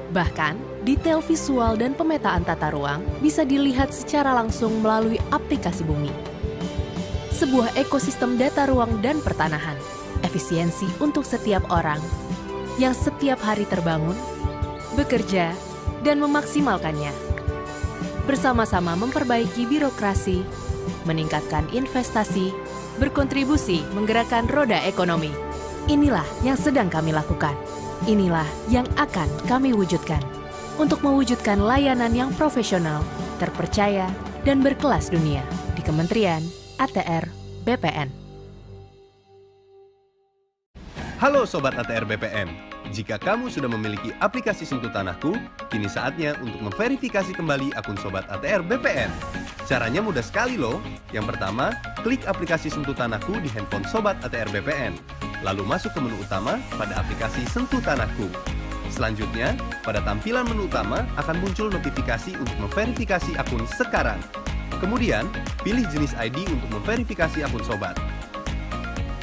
Bahkan, detail visual dan pemetaan tata ruang bisa dilihat secara langsung melalui aplikasi Bumi. Sebuah ekosistem data ruang dan pertanahan, efisiensi untuk setiap orang yang setiap hari terbangun, bekerja, dan memaksimalkannya. Bersama-sama memperbaiki birokrasi, meningkatkan investasi, berkontribusi menggerakkan roda ekonomi. Inilah yang sedang kami lakukan. Inilah yang akan kami wujudkan untuk mewujudkan layanan yang profesional, terpercaya, dan berkelas dunia di Kementerian ATR BPN. Halo Sobat ATR BPN, jika kamu sudah memiliki aplikasi Sentuh Tanahku, kini saatnya untuk memverifikasi kembali akun Sobat ATR BPN. Caranya mudah sekali loh. Yang pertama, klik aplikasi Sentuh Tanahku di handphone Sobat ATR BPN. Lalu masuk ke menu utama pada aplikasi Sentuh Tanahku. Selanjutnya, pada tampilan menu utama akan muncul notifikasi untuk memverifikasi akun sekarang. Kemudian, pilih jenis ID untuk memverifikasi akun Sobat.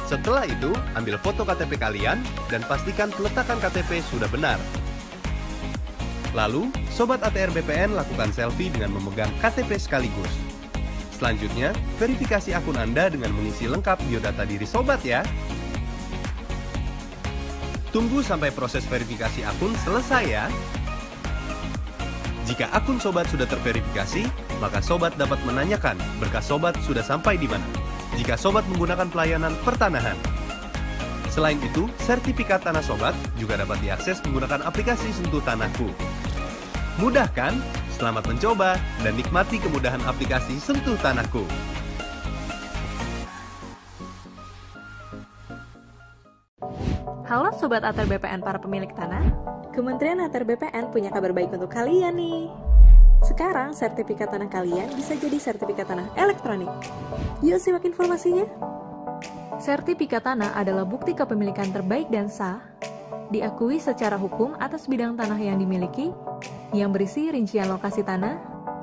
Setelah itu, ambil foto KTP kalian dan pastikan peletakan KTP sudah benar. Lalu, Sobat ATR BPN lakukan selfie dengan memegang KTP sekaligus. Selanjutnya, verifikasi akun Anda dengan mengisi lengkap biodata diri Sobat ya. Tunggu sampai proses verifikasi akun selesai ya. Jika akun Sobat sudah terverifikasi, maka Sobat dapat menanyakan berkas Sobat sudah sampai di mana. Jika Sobat menggunakan pelayanan pertanahan. Selain itu, sertifikat tanah Sobat juga dapat diakses menggunakan aplikasi Sentuh Tanahku. Mudah kan? Selamat mencoba dan nikmati kemudahan aplikasi Sentuh Tanahku. Halo Sobat ATR BPN para pemilik tanah, Kementerian ATR BPN punya kabar baik untuk kalian nih. Sekarang sertifikat tanah kalian bisa jadi sertifikat tanah elektronik. Yuk simak informasinya. Sertifikat tanah adalah bukti kepemilikan terbaik dan sah, diakui secara hukum atas bidang tanah yang dimiliki, yang berisi rincian lokasi tanah,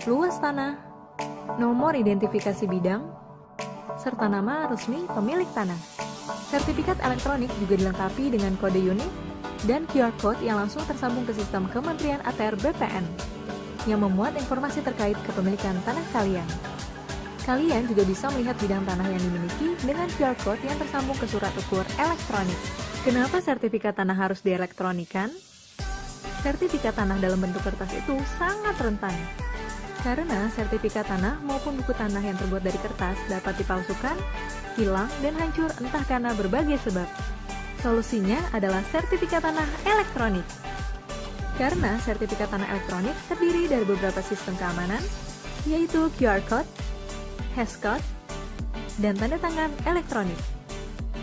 luas tanah, nomor identifikasi bidang, serta nama resmi pemilik tanah. Sertifikat elektronik juga dilengkapi dengan kode unik dan QR Code yang langsung tersambung ke sistem Kementerian ATR BPN yang memuat informasi terkait kepemilikan tanah kalian. Kalian juga bisa melihat bidang tanah yang dimiliki dengan QR Code yang tersambung ke surat ukur elektronik. Kenapa sertifikat tanah harus dielektronikan? Sertifikat tanah dalam bentuk kertas itu sangat rentan. Karena sertifikat tanah maupun buku tanah yang terbuat dari kertas dapat dipalsukan, hilang, dan hancur entah karena berbagai sebab. Solusinya adalah sertifikat tanah elektronik. Karena sertifikat tanah elektronik terdiri dari beberapa sistem keamanan, yaitu QR Code, hashcode, dan tanda tangan elektronik.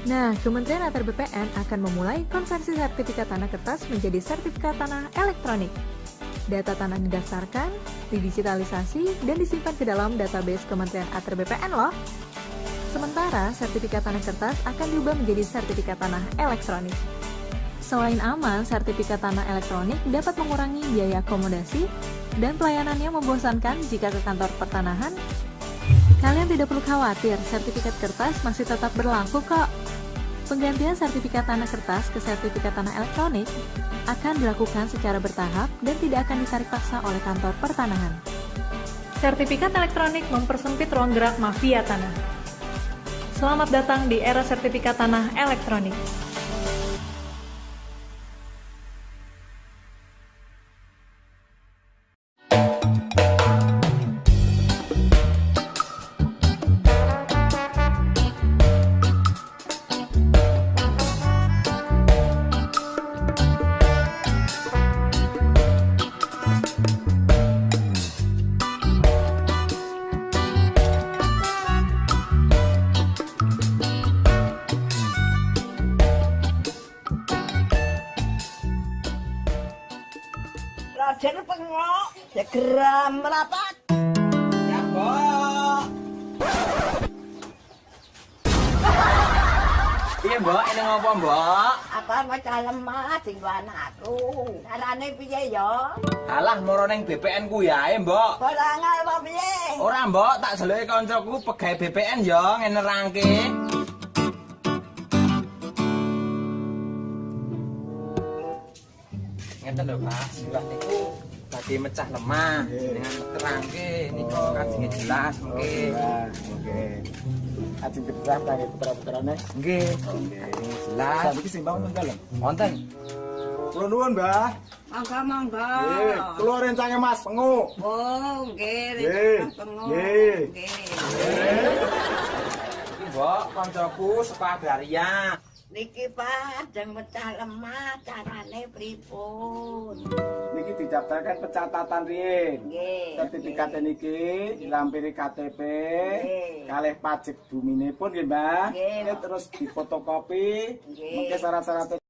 Nah, Kementerian ATR BPN akan memulai konversi sertifikat tanah kertas menjadi sertifikat tanah elektronik. Data tanah didaftarkan, didigitalisasi, dan disimpan ke dalam database Kementerian ATR BPN loh. Sementara, sertifikat tanah kertas akan diubah menjadi sertifikat tanah elektronik. Selain aman, sertifikat tanah elektronik dapat mengurangi biaya akomodasi dan pelayanannya membosankan jika ke kantor pertanahan. Kalian tidak perlu khawatir, sertifikat kertas masih tetap berlaku kok. Penggantian sertifikat tanah kertas ke sertifikat tanah elektronik akan dilakukan secara bertahap dan tidak akan ditarik paksa oleh kantor pertanahan. Sertifikat elektronik mempersempit ruang gerak mafia tanah. Selamat datang di era sertifikat tanah elektronik. Raden pengok, ya geram merapat. Ya, Mbok. Iya, Mbok, ini ngopo, Mbok? Apa maca lemah tinggal anakku. Carane piye ya? Alah, moro ning BPN ku ya, Mbok. Ora ngal apa piye? Ora, Mbok, tak jeluki kancaku pegawai BPN ya, ngene rangke. Ngeten lho Pak, silat niku badhe mecah lemah dengan terangke niku kajenge jelas mungkin. Oke. Ajeng keterang kangge putra-putrane. Nggih. Kajenge jelas. Saniki simbang wonten dalem. Wonten. Kula nuwun, Mbah. Monggo. Nggih, kula rencange Mas Pengu. Oh, nggih, Nggih. tengok. Nggih. Iki Mbok kancaku saka Agraria. Niki Pak, ajeng mecah lemah, carane pripun? Niki didaftarkan pencatatan riyin. Nggih. Sertifikat niki dilampiri KTP, Nggih. kalih pajak buminipun nggih, Mbah. Nggih. Terus difotokopi, Nggih. mengke syarat-syaratnya.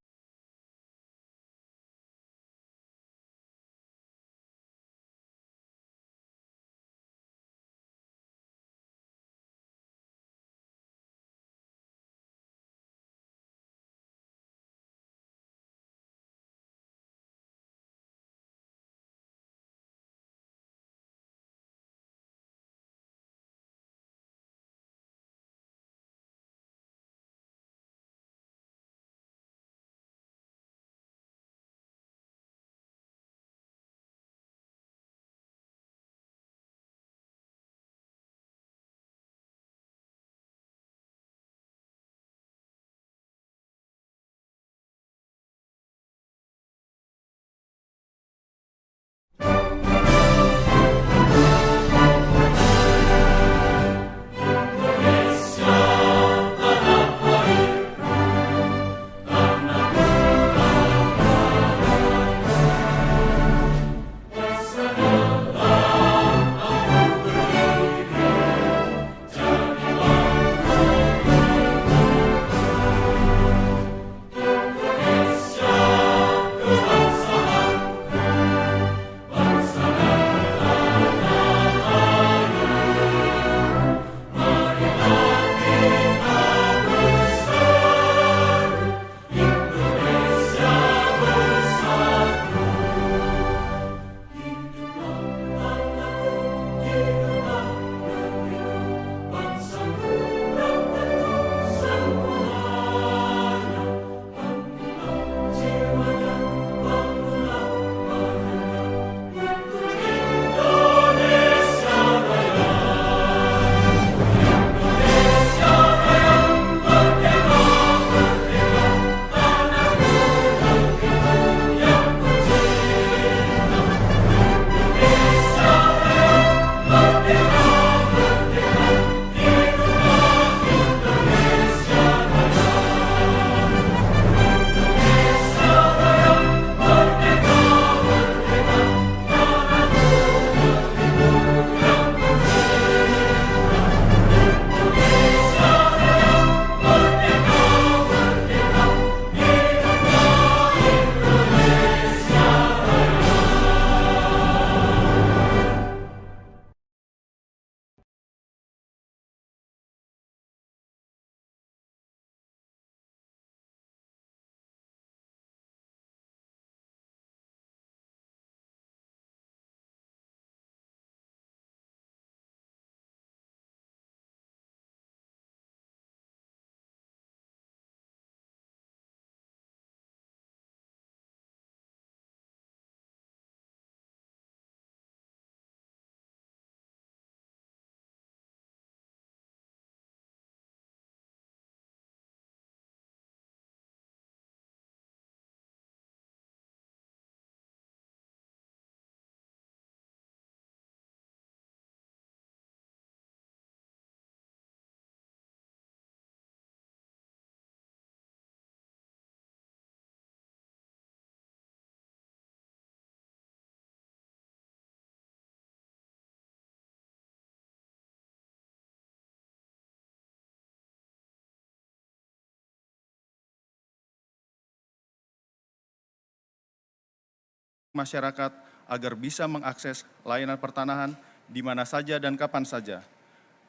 masyarakat agar bisa mengakses layanan pertanahan di mana saja dan kapan saja.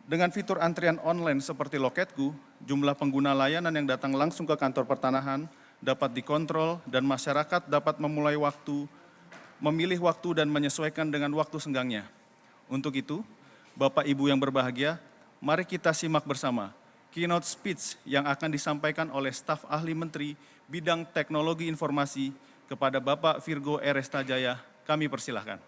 Dengan fitur antrian online seperti Loketku, jumlah pengguna layanan yang datang langsung ke kantor pertanahan dapat dikontrol dan masyarakat dapat memilih waktu dan menyesuaikan dengan waktu senggangnya. Untuk itu, Bapak Ibu yang berbahagia, mari kita simak bersama keynote speech yang akan disampaikan oleh staf ahli Menteri Bidang Teknologi Informasi, Kepada Bapak Virgo Erestajaya, kami persilahkan.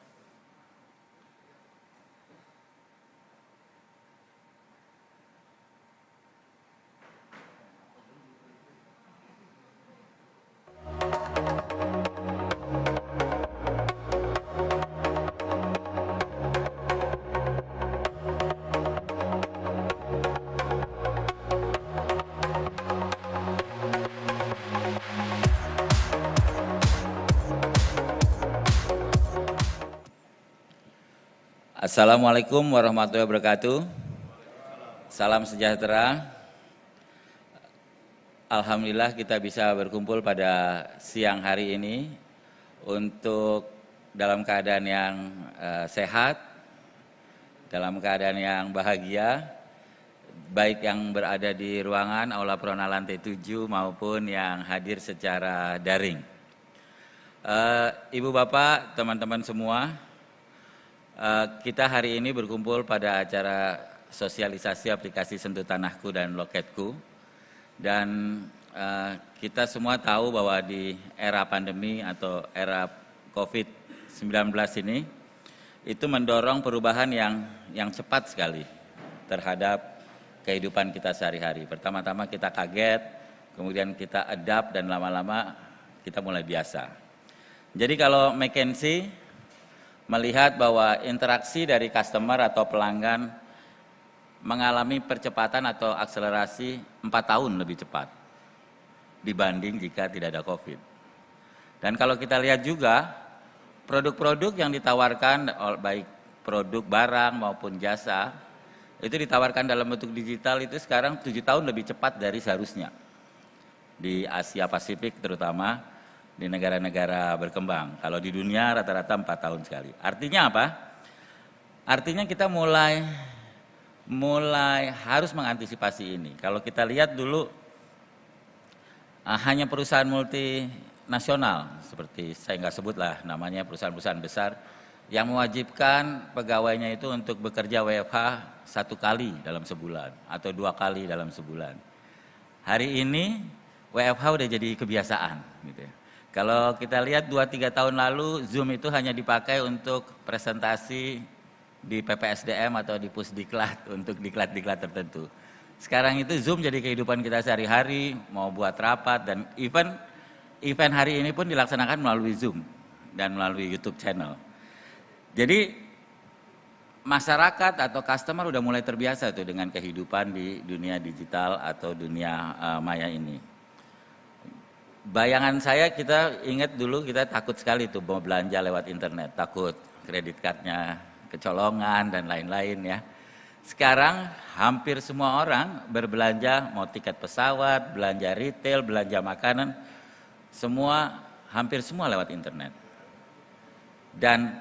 Assalamualaikum warahmatullahi wabarakatuh. Salam sejahtera. Alhamdulillah kita bisa berkumpul pada siang hari ini untuk dalam keadaan yang sehat, dalam keadaan yang bahagia, baik yang berada di ruangan Aula Prona lantai 7 maupun yang hadir secara daring. Ibu Bapak, teman-teman semua, kita hari ini berkumpul pada acara sosialisasi aplikasi Sentuh Tanahku dan Loketku. Dan kita semua tahu bahwa di era pandemi atau era COVID-19 ini, itu mendorong perubahan yang cepat sekali terhadap kehidupan kita sehari-hari. Pertama-tama kita kaget, kemudian kita adapt dan lama-lama kita mulai biasa. Jadi kalau McKinsey melihat bahwa interaksi dari customer atau pelanggan mengalami percepatan atau akselerasi 4 tahun lebih cepat dibanding jika tidak ada COVID. Dan kalau kita lihat juga produk-produk yang ditawarkan, baik produk barang maupun jasa, itu ditawarkan dalam bentuk digital itu sekarang 7 tahun lebih cepat dari seharusnya. Di Asia Pasifik terutama, di negara-negara berkembang. Kalau di dunia rata-rata 4 tahun sekali. Artinya apa? Artinya kita mulai harus mengantisipasi ini. Kalau kita lihat dulu hanya perusahaan multinasional, seperti saya nggak sebutlah namanya, perusahaan-perusahaan besar yang mewajibkan pegawainya itu untuk bekerja WFH 1 kali dalam sebulan atau 2 kali dalam sebulan. Hari ini WFH udah jadi kebiasaan gitu ya. Kalau kita lihat 2-3 tahun lalu, Zoom itu hanya dipakai untuk presentasi di PPSDM atau di Pusdiklat untuk diklat-diklat tertentu. Sekarang itu Zoom jadi kehidupan kita sehari-hari, mau buat rapat, dan event hari ini pun dilaksanakan melalui Zoom dan melalui YouTube channel. Jadi masyarakat atau customer udah mulai terbiasa tuh dengan kehidupan di dunia digital atau dunia maya ini. Bayangan saya, kita ingat dulu kita takut sekali tuh mau belanja lewat internet, takut kredit cardnya kecolongan dan lain-lain ya. Sekarang hampir semua orang berbelanja, mau tiket pesawat, belanja retail, belanja makanan, hampir semua lewat internet. Dan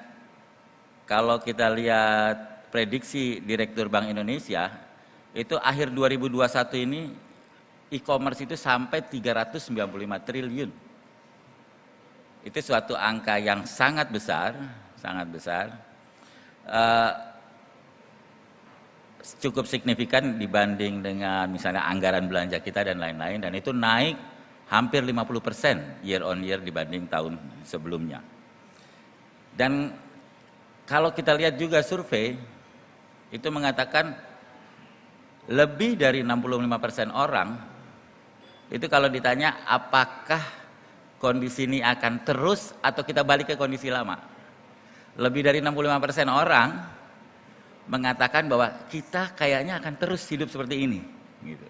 kalau kita lihat prediksi Direktur Bank Indonesia, itu akhir 2021 ini e-commerce itu sampai 395 triliun. Itu suatu angka yang sangat besar, cukup signifikan dibanding dengan misalnya anggaran belanja kita dan lain-lain, dan itu naik hampir 50% year on year dibanding tahun sebelumnya. Dan kalau kita lihat juga survei, itu mengatakan lebih dari 65% orang itu kalau ditanya apakah kondisi ini akan terus atau kita balik ke kondisi lama, lebih dari 65% orang mengatakan bahwa kita kayaknya akan terus hidup seperti ini gitu.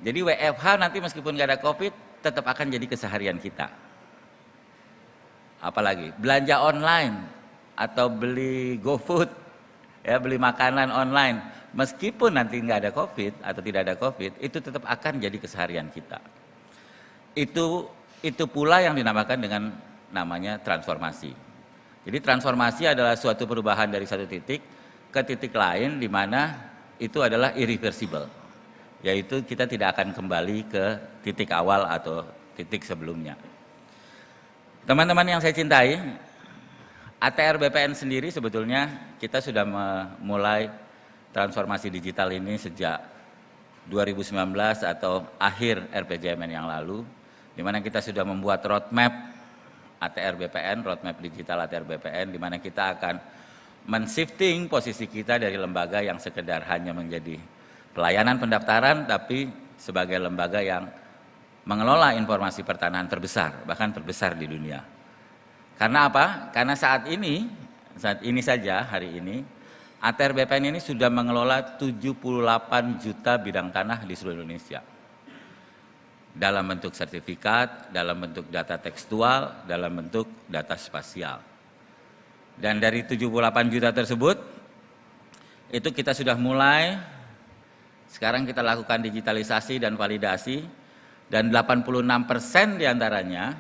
Jadi WFH nanti meskipun nggak ada COVID tetap akan jadi keseharian kita. Apalagi belanja online atau beli GoFood, ya, beli makanan online, meskipun nanti nggak ada COVID atau tidak ada COVID, itu tetap akan jadi keseharian kita. Itu pula yang dinamakan dengan namanya transformasi. Jadi transformasi adalah suatu perubahan dari satu titik ke titik lain, di mana itu adalah irreversible, yaitu kita tidak akan kembali ke titik awal atau titik sebelumnya. Teman-teman yang saya cintai, ATR BPN sendiri sebetulnya kita sudah memulai transformasi digital ini sejak 2019 atau akhir RPJMN yang lalu, di mana kita sudah membuat roadmap ATR BPN, roadmap digital ATR BPN, di mana kita akan men-shifting posisi kita dari lembaga yang sekedar hanya menjadi pelayanan pendaftaran, tapi sebagai lembaga yang mengelola informasi pertanahan terbesar, bahkan terbesar di dunia. Karena apa? Karena saat ini saja, hari ini, ATR BPN ini sudah mengelola 78 juta bidang tanah di seluruh Indonesia. Dalam bentuk sertifikat, dalam bentuk data tekstual, dalam bentuk data spasial. Dan dari 78 juta tersebut, itu kita sudah mulai, sekarang kita lakukan digitalisasi dan validasi, dan 86% diantaranya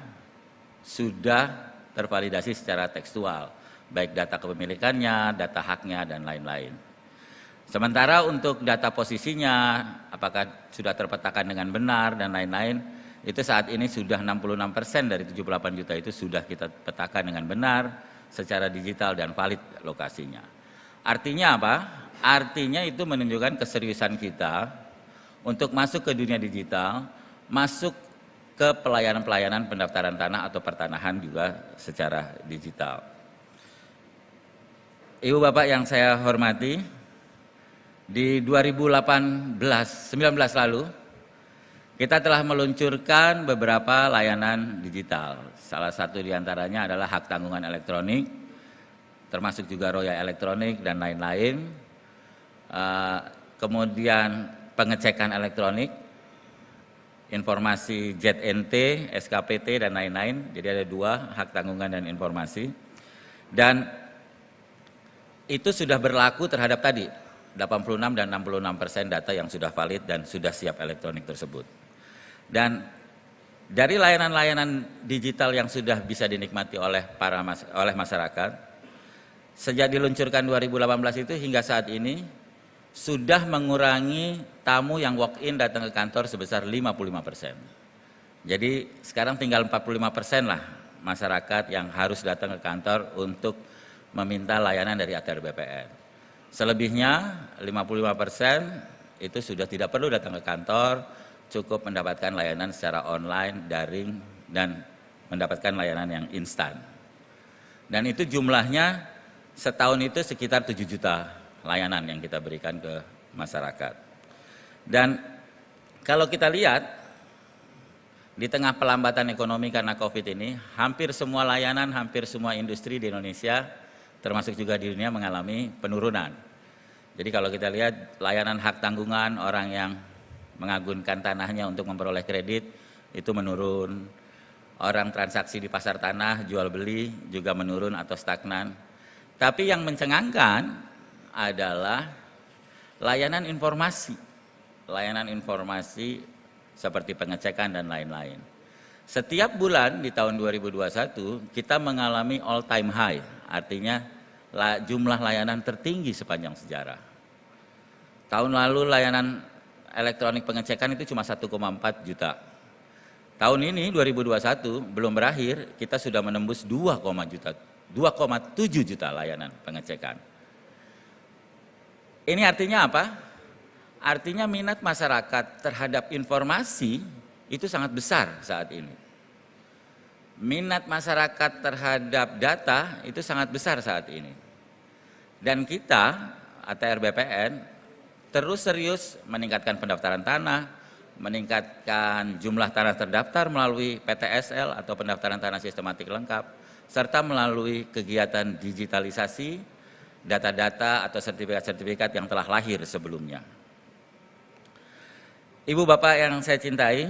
sudah tervalidasi secara tekstual, baik data kepemilikannya, data haknya, dan lain-lain. Sementara untuk data posisinya, apakah sudah terpetakan dengan benar dan lain-lain, itu saat ini sudah 66% dari 78 juta itu sudah kita petakan dengan benar, secara digital dan valid lokasinya. Artinya apa? Artinya itu menunjukkan keseriusan kita untuk masuk ke dunia digital, masuk ke pelayanan-pelayanan pendaftaran tanah atau pertanahan juga secara digital. Ibu Bapak yang saya hormati, di 2019 lalu, kita telah meluncurkan beberapa layanan digital. Salah satu diantaranya adalah hak tanggungan elektronik, termasuk juga roya elektronik dan lain-lain. Kemudian pengecekan elektronik, informasi ZNT, SKPT, dan lain-lain. Jadi ada 2, hak tanggungan dan informasi. Dan itu sudah berlaku terhadap tadi 86 dan 66% data yang sudah valid dan sudah siap elektronik tersebut. Dan dari layanan-layanan digital yang sudah bisa dinikmati oleh masyarakat, sejak diluncurkan 2018 itu hingga saat ini sudah mengurangi tamu yang walk-in datang ke kantor sebesar 55%. Jadi sekarang tinggal 45% lah masyarakat yang harus datang ke kantor untuk meminta layanan dari ATR BPN. Selebihnya 55% itu sudah tidak perlu datang ke kantor, cukup mendapatkan layanan secara online, daring, dan mendapatkan layanan yang instan. Dan itu jumlahnya setahun itu sekitar 7 juta layanan yang kita berikan ke masyarakat. Dan kalau kita lihat, di tengah pelambatan ekonomi karena COVID ini, hampir semua layanan, hampir semua industri di Indonesia, termasuk juga di dunia mengalami penurunan. Jadi kalau kita lihat layanan hak tanggungan, orang yang mengagunkan tanahnya untuk memperoleh kredit itu menurun. Orang transaksi di pasar tanah, jual beli juga menurun atau stagnan. Tapi yang mencengangkan adalah layanan informasi. Layanan informasi seperti pengecekan dan lain-lain. Setiap bulan di tahun 2021 kita mengalami all time high, artinya jumlah layanan tertinggi sepanjang sejarah. Tahun lalu layanan elektronik pengecekan itu cuma 1,4 juta. Tahun ini 2021 belum berakhir, kita sudah menembus 2,7 juta layanan pengecekan. Ini artinya apa? Artinya minat masyarakat terhadap informasi itu sangat besar saat ini. Minat masyarakat terhadap data itu sangat besar saat ini. Dan kita, ATR BPN, terus serius meningkatkan pendaftaran tanah, meningkatkan jumlah tanah terdaftar melalui PTSL atau pendaftaran tanah sistematik lengkap, serta melalui kegiatan digitalisasi data-data atau sertifikat-sertifikat yang telah lahir sebelumnya. Ibu Bapak yang saya cintai,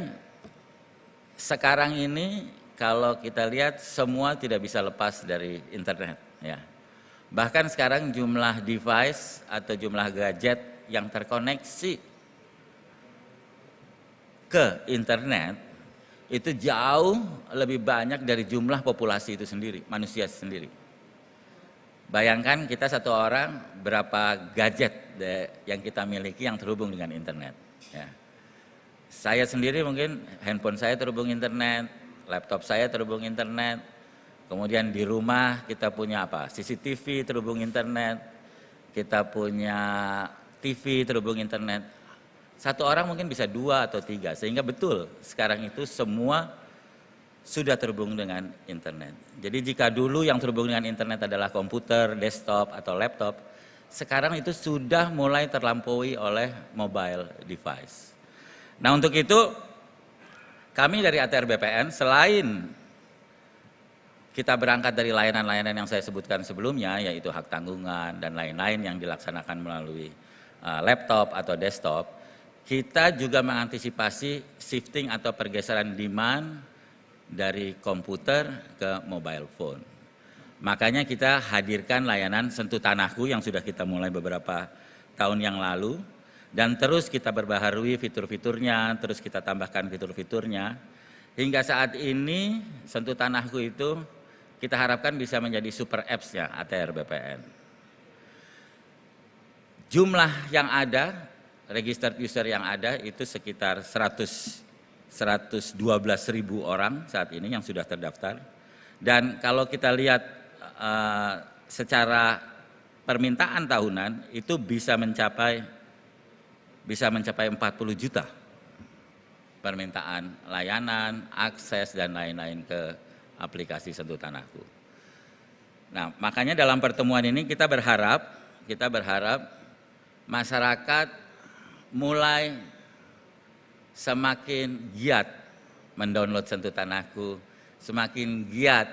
sekarang ini kalau kita lihat semua tidak bisa lepas dari internet, ya. Bahkan sekarang jumlah device atau jumlah gadget yang terkoneksi ke internet itu jauh lebih banyak dari jumlah populasi itu sendiri, manusia sendiri. Bayangkan kita satu orang berapa gadget yang kita miliki yang terhubung dengan internet, ya. Saya sendiri mungkin handphone saya terhubung internet, laptop saya terhubung internet, kemudian di rumah kita punya apa? CCTV terhubung internet, kita punya TV terhubung internet. Satu orang mungkin bisa 2 atau 3, sehingga betul sekarang itu semua sudah terhubung dengan internet. Jadi jika dulu yang terhubung dengan internet adalah komputer, desktop, atau laptop, sekarang itu sudah mulai terlampaui oleh mobile device. Nah, untuk itu kami dari ATR BPN selain kita berangkat dari layanan-layanan yang saya sebutkan sebelumnya, yaitu hak tanggungan dan lain-lain yang dilaksanakan melalui laptop atau desktop, kita juga mengantisipasi shifting atau pergeseran demand dari komputer ke mobile phone. Makanya kita hadirkan layanan Sentuh Tanahku yang sudah kita mulai beberapa tahun yang lalu, dan terus kita perbaharui fitur-fiturnya, terus kita tambahkan fitur-fiturnya. Hingga saat ini Sentuh Tanahku itu kita harapkan bisa menjadi super apps-nya ATR BPN. Jumlah yang ada, registered user yang ada itu sekitar 112.000 orang saat ini yang sudah terdaftar. Dan kalau kita lihat secara permintaan tahunan itu bisa mencapai 40 juta permintaan layanan, akses dan lain-lain ke aplikasi Sentuh Tanahku. Nah, makanya dalam pertemuan ini kita berharap masyarakat mulai semakin giat mendownload Sentuh Tanahku, semakin giat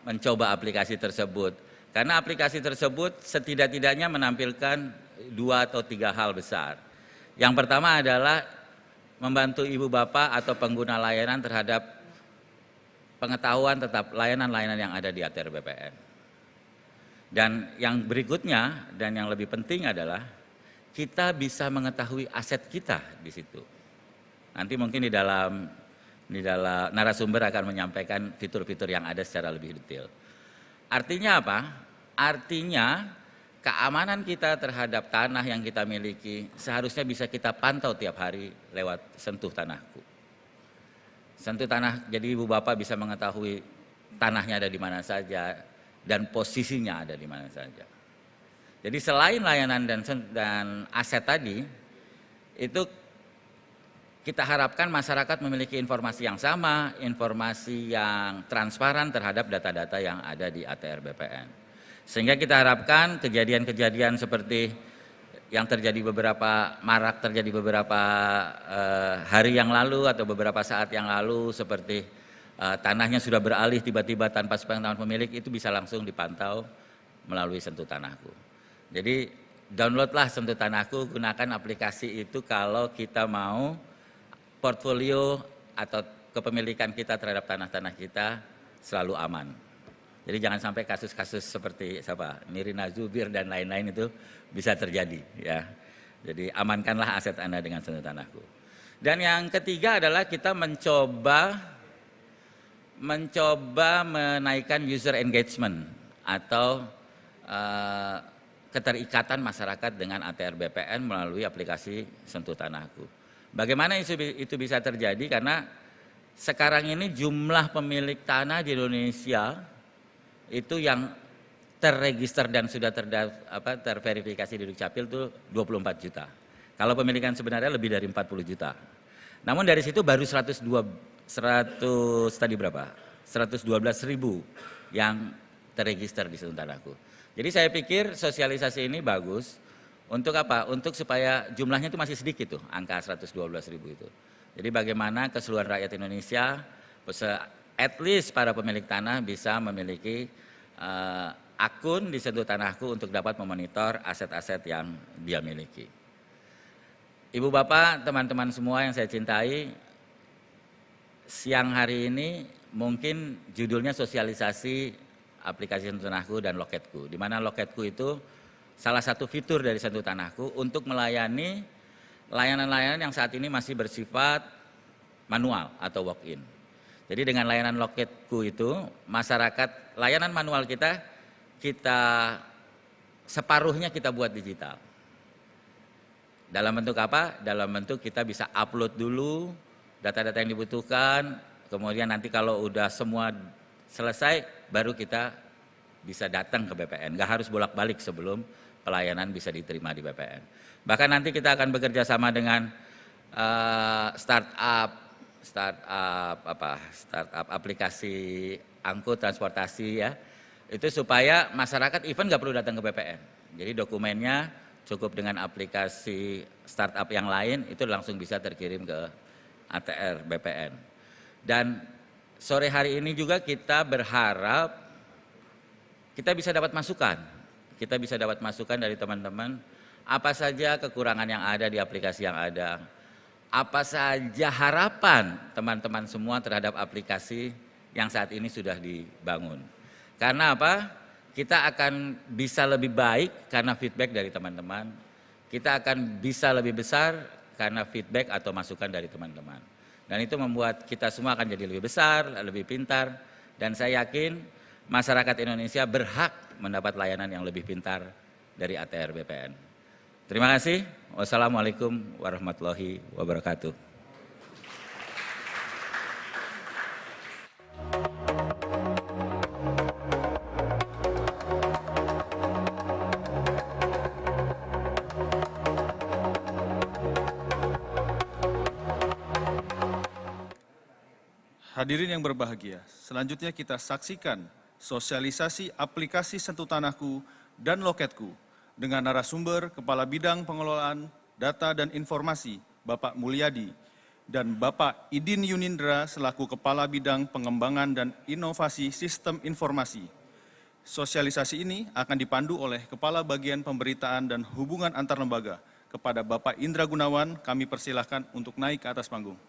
mencoba aplikasi tersebut. Karena aplikasi tersebut setidak-tidaknya menampilkan 2 atau 3 hal besar. Yang pertama adalah membantu ibu bapak atau pengguna layanan terhadap pengetahuan tetap layanan-layanan yang ada di ATR BPN. Dan yang berikutnya dan yang lebih penting adalah kita bisa mengetahui aset kita di situ. Nanti mungkin di dalam narasumber akan menyampaikan fitur-fitur yang ada secara lebih detail. Artinya apa? Artinya keamanan kita terhadap tanah yang kita miliki seharusnya bisa kita pantau tiap hari lewat Sentuh Tanahku. Sentuh Tanah, jadi ibu bapak bisa mengetahui tanahnya ada di mana saja dan posisinya ada di mana saja. Jadi selain layanan dan aset tadi, itu kita harapkan masyarakat memiliki informasi yang sama, informasi yang transparan terhadap data-data yang ada di ATR BPN. Sehingga kita harapkan kejadian-kejadian seperti yang terjadi beberapa hari yang lalu atau beberapa saat yang lalu, seperti tanahnya sudah beralih tiba-tiba tanpa sepengetahuan pemilik, itu bisa langsung dipantau melalui Sentuh Tanahku. Jadi downloadlah Sentuh Tanahku, gunakan aplikasi itu kalau kita mau portfolio atau kepemilikan kita terhadap tanah-tanah kita selalu aman. Jadi jangan sampai kasus-kasus seperti Nirina Zubir dan lain-lain itu bisa terjadi ya. Jadi amankanlah aset Anda dengan Sentuh Tanahku. Dan yang ketiga adalah kita mencoba menaikkan user engagement atau keterikatan masyarakat dengan ATR BPN melalui aplikasi Sentuh Tanahku. Bagaimana itu bisa terjadi? Karena sekarang ini jumlah pemilik tanah di Indonesia itu yang terregister dan sudah terverifikasi di Dukcapil itu 24 juta. Kalau pemilikan sebenarnya lebih dari 40 juta. Namun dari situ baru 112.000 yang terregister di Sentuh Tanahku. Jadi saya pikir sosialisasi ini bagus untuk apa? Untuk supaya jumlahnya itu masih sedikit tuh, angka 112.000 itu. Jadi bagaimana keseluruhan rakyat Indonesia, at least para pemilik tanah bisa memiliki akun di Sentuh Tanahku untuk dapat memonitor aset-aset yang dia miliki. Ibu bapak, teman-teman semua yang saya cintai, siang hari ini mungkin judulnya sosialisasi aplikasi Sentuh Tanahku dan Loketku, di mana Loketku itu salah satu fitur dari Sentuh Tanahku untuk melayani layanan-layanan yang saat ini masih bersifat manual atau walk-in. Jadi dengan layanan Loketku itu, masyarakat, layanan manual kita separuhnya kita buat digital. Dalam bentuk apa? Dalam bentuk kita bisa upload dulu data-data yang dibutuhkan, kemudian nanti kalau udah semua selesai, baru kita bisa datang ke BPN. Nggak harus bolak-balik sebelum pelayanan bisa diterima di BPN. Bahkan nanti kita akan bekerja sama dengan startup startup aplikasi angkut transportasi ya, itu supaya masyarakat even nggak perlu datang ke BPN. Jadi dokumennya cukup dengan aplikasi startup yang lain itu langsung bisa terkirim ke ATR BPN. Dan sore hari ini juga kita berharap kita bisa dapat masukan. Kita bisa dapat masukan dari teman-teman apa saja kekurangan yang ada di aplikasi yang ada. Apa saja harapan teman-teman semua terhadap aplikasi yang saat ini sudah dibangun. Karena apa? Kita akan bisa lebih baik karena feedback dari teman-teman. Kita akan bisa lebih besar karena feedback atau masukan dari teman-teman. Dan itu membuat kita semua akan jadi lebih besar, lebih pintar. Dan saya yakin masyarakat Indonesia berhak mendapat layanan yang lebih pintar dari ATR BPN. Terima kasih. Wassalamualaikum warahmatullahi wabarakatuh. Hadirin yang berbahagia, selanjutnya kita saksikan sosialisasi aplikasi Sentuh Tanahku dan Loketku dengan narasumber Kepala Bidang Pengelolaan Data dan Informasi Bapak Mulyadi dan Bapak Idin Yunindra selaku Kepala Bidang Pengembangan dan Inovasi Sistem Informasi. Sosialisasi ini akan dipandu oleh Kepala Bagian Pemberitaan dan Hubungan Antar Lembaga. Kepada Bapak Indra Gunawan, kami persilahkan untuk naik ke atas panggung.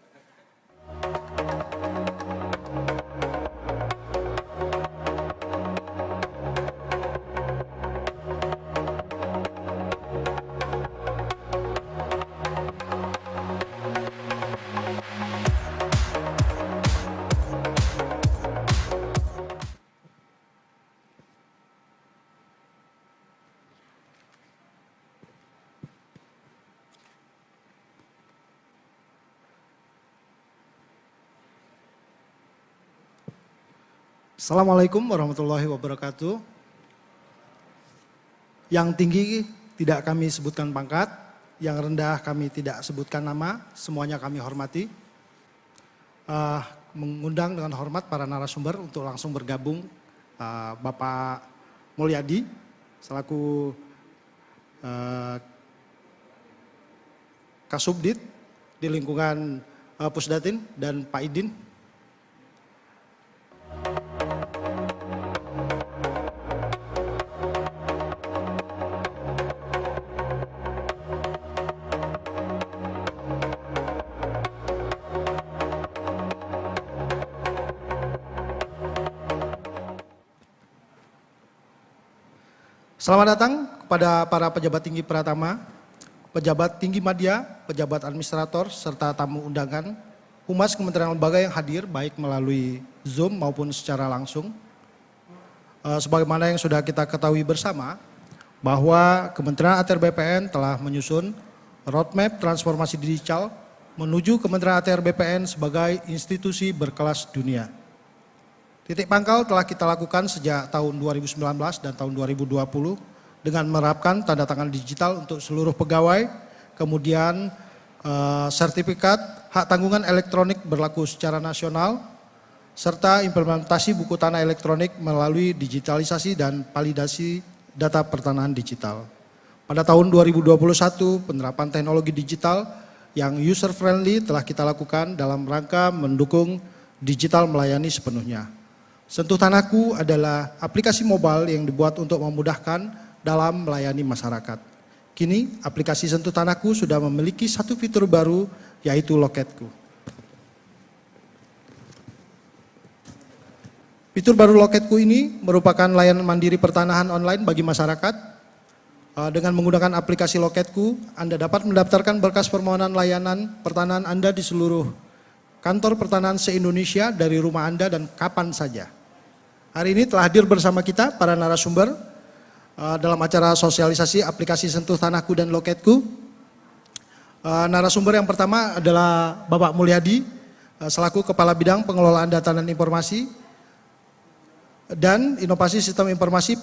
Assalamualaikum warahmatullahi wabarakatuh. Yang tinggi tidak kami sebutkan pangkat, yang rendah kami tidak sebutkan nama, semuanya kami hormati. Mengundang dengan hormat para narasumber untuk langsung bergabung, Bapak Mulyadi selaku Kasubdit di lingkungan Pusdatin dan Pak Idin. Selamat datang kepada para pejabat tinggi Pratama, pejabat tinggi media, pejabat administrator, serta tamu undangan, humas kementerian lembaga yang hadir baik melalui Zoom maupun secara langsung. Sebagaimana yang sudah kita ketahui bersama, bahwa Kementerian ATR BPN telah menyusun roadmap transformasi digital menuju Kementerian ATR BPN sebagai institusi berkelas dunia. Titik pangkal telah kita lakukan sejak tahun 2019 dan tahun 2020 dengan menerapkan tanda tangan digital untuk seluruh pegawai, kemudian sertifikat hak tanggungan elektronik berlaku secara nasional, serta implementasi buku tanah elektronik melalui digitalisasi dan validasi data pertanahan digital. Pada tahun 2021, penerapan teknologi digital yang user friendly telah kita lakukan dalam rangka mendukung digital melayani sepenuhnya. Sentuh Tanahku adalah aplikasi mobile yang dibuat untuk memudahkan dalam melayani masyarakat. Kini aplikasi Sentuh Tanahku sudah memiliki satu fitur baru, yaitu Loketku. Fitur baru Loketku ini merupakan layanan mandiri pertanahan online bagi masyarakat. Dengan menggunakan aplikasi Loketku, Anda dapat mendaftarkan berkas permohonan layanan pertanahan Anda di seluruh kantor pertanahan se-Indonesia dari rumah Anda dan kapan saja. Hari ini telah hadir bersama kita para narasumber dalam acara sosialisasi aplikasi Sentuh Tanahku dan Loketku. Narasumber yang pertama adalah Bapak Mulyadi selaku Kepala Bidang Pengelolaan Data dan Informasi dan Inovasi Sistem Informasi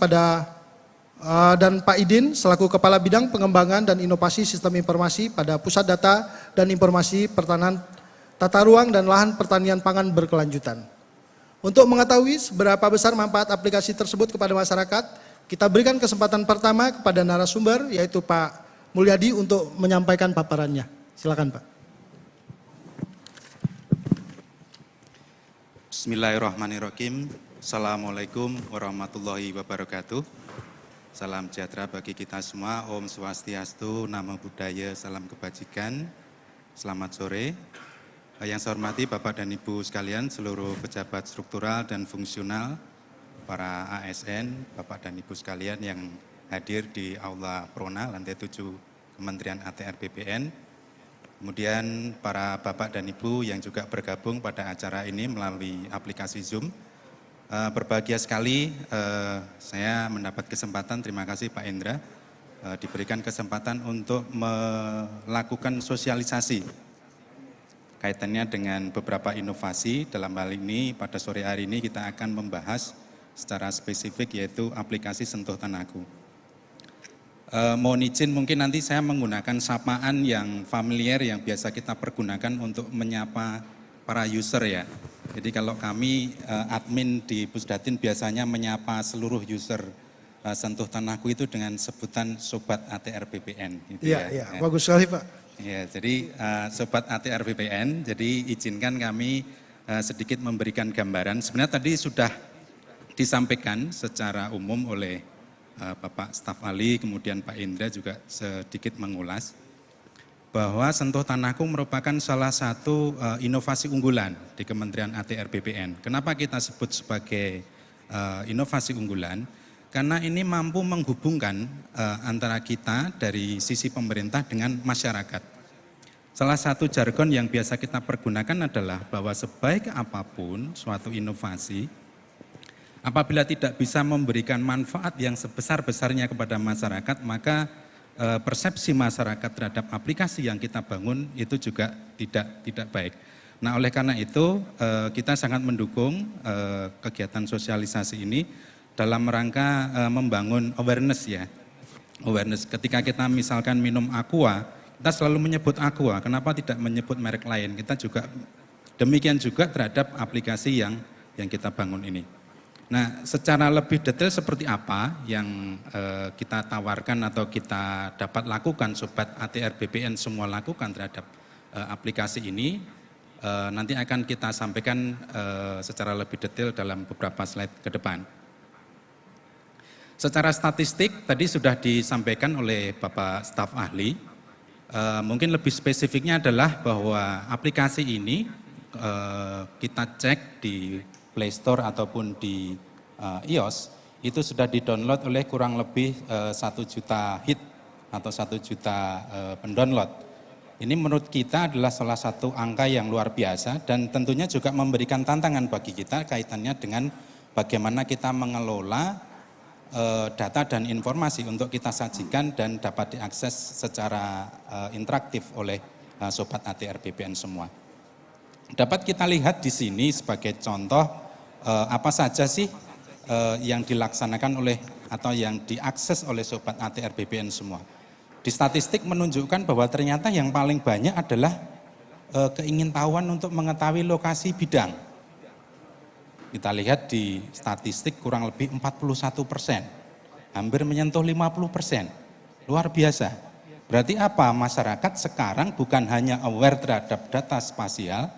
dan Pak Idin selaku Kepala Bidang Pengembangan dan Inovasi Sistem Informasi pada Pusat Data dan Informasi Pertanahan tata ruang dan lahan pertanian pangan berkelanjutan. Untuk mengetahui seberapa besar manfaat aplikasi tersebut kepada masyarakat, kita berikan kesempatan pertama kepada narasumber, yaitu Pak Mulyadi untuk menyampaikan paparannya. Silakan Pak. Bismillahirrahmanirrahim. Assalamualaikum warahmatullahi wabarakatuh. Salam sejahtera bagi kita semua. Om Swastiastu, Namo Buddhaya, salam kebajikan. Selamat sore. Yang saya hormati Bapak dan Ibu sekalian, seluruh pejabat struktural dan fungsional, para ASN, Bapak dan Ibu sekalian yang hadir di Aula Prona, lantai 7 Kementerian ATR BPN. Kemudian para Bapak dan Ibu yang juga bergabung pada acara ini melalui aplikasi Zoom. Berbahagia sekali saya mendapat kesempatan, terima kasih Pak Indra, diberikan kesempatan untuk melakukan sosialisasi kaitannya dengan beberapa inovasi. Dalam hal ini pada sore hari ini kita akan membahas secara spesifik yaitu aplikasi Sentuh Tanahku. Mohon izin mungkin nanti saya menggunakan sapaan yang familiar yang biasa kita pergunakan untuk menyapa para user ya. Jadi kalau kami admin di Pusdatin biasanya menyapa seluruh user Sentuh Tanahku itu dengan sebutan Sobat ATR BPN. Gitu iya, bagus sekali Pak. Ya, jadi Sobat ATR BPN, jadi izinkan kami sedikit memberikan gambaran. Sebenarnya tadi sudah disampaikan secara umum oleh Bapak Staf Ahli, kemudian Pak Indra juga sedikit mengulas bahwa Sentuh Tanahku merupakan salah satu inovasi unggulan di Kementerian ATR BPN. Kenapa kita sebut sebagai inovasi unggulan? Karena ini mampu menghubungkan antara kita dari sisi pemerintah dengan masyarakat. Salah satu jargon yang biasa kita pergunakan adalah bahwa sebaik apapun suatu inovasi, apabila tidak bisa memberikan manfaat yang sebesar-besarnya kepada masyarakat, maka persepsi masyarakat terhadap aplikasi yang kita bangun itu juga tidak baik. Nah, oleh karena itu kita sangat mendukung kegiatan sosialisasi ini dalam rangka membangun awareness ya. Awareness ketika kita misalkan minum aqua, kita selalu menyebut aqua, kenapa tidak menyebut merek lain? Kita juga demikian juga terhadap aplikasi yang kita bangun ini. Nah, secara lebih detail seperti apa yang kita tawarkan atau kita dapat lakukan Sobat ATR BPN semua lakukan terhadap aplikasi ini, nanti akan kita sampaikan secara lebih detail dalam beberapa slide ke depan. Secara statistik tadi sudah disampaikan oleh Bapak Staf Ahli, mungkin lebih spesifiknya adalah bahwa aplikasi ini kita cek di Play Store ataupun di iOS, itu sudah di-download oleh kurang lebih 1 juta hit atau 1 juta pendownload. Ini menurut kita adalah salah satu angka yang luar biasa dan tentunya juga memberikan tantangan bagi kita kaitannya dengan bagaimana kita mengelola data dan informasi untuk kita sajikan dan dapat diakses secara interaktif oleh Sobat ATR BPN semua. Dapat kita lihat di sini sebagai contoh apa saja sih yang dilaksanakan oleh atau yang diakses oleh Sobat ATR BPN semua. Di statistik menunjukkan bahwa ternyata yang paling banyak adalah keingintahuan untuk mengetahui lokasi bidang. Kita lihat di statistik kurang lebih 41%, hampir menyentuh 50%, luar biasa. Berarti apa? Masyarakat sekarang bukan hanya aware terhadap data spasial,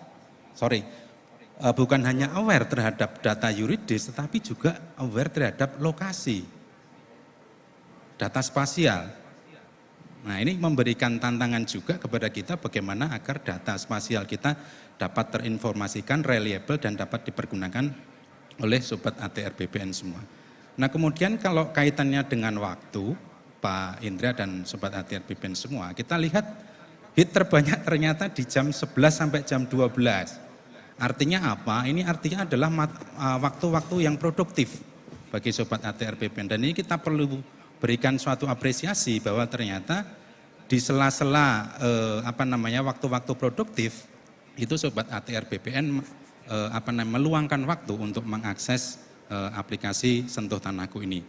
bukan hanya aware terhadap data yuridis, tetapi juga aware terhadap lokasi, data spasial. Nah, ini memberikan tantangan juga kepada kita bagaimana agar data spasial kita dapat terinformasikan, reliable dan dapat dipergunakan oleh Sobat ATR BPN semua. Nah, kemudian kalau kaitannya dengan waktu, Pak Indra dan Sobat ATR BPN semua, kita lihat hit terbanyak ternyata di jam 11 sampai jam 12. Artinya apa? Ini artinya adalah waktu-waktu yang produktif bagi Sobat ATR BPN. Dan ini kita perlu berikan suatu apresiasi bahwa ternyata di sela-sela waktu-waktu produktif itu Sobat ATR BPN meluangkan waktu untuk mengakses aplikasi Sentuh Tanahku ini.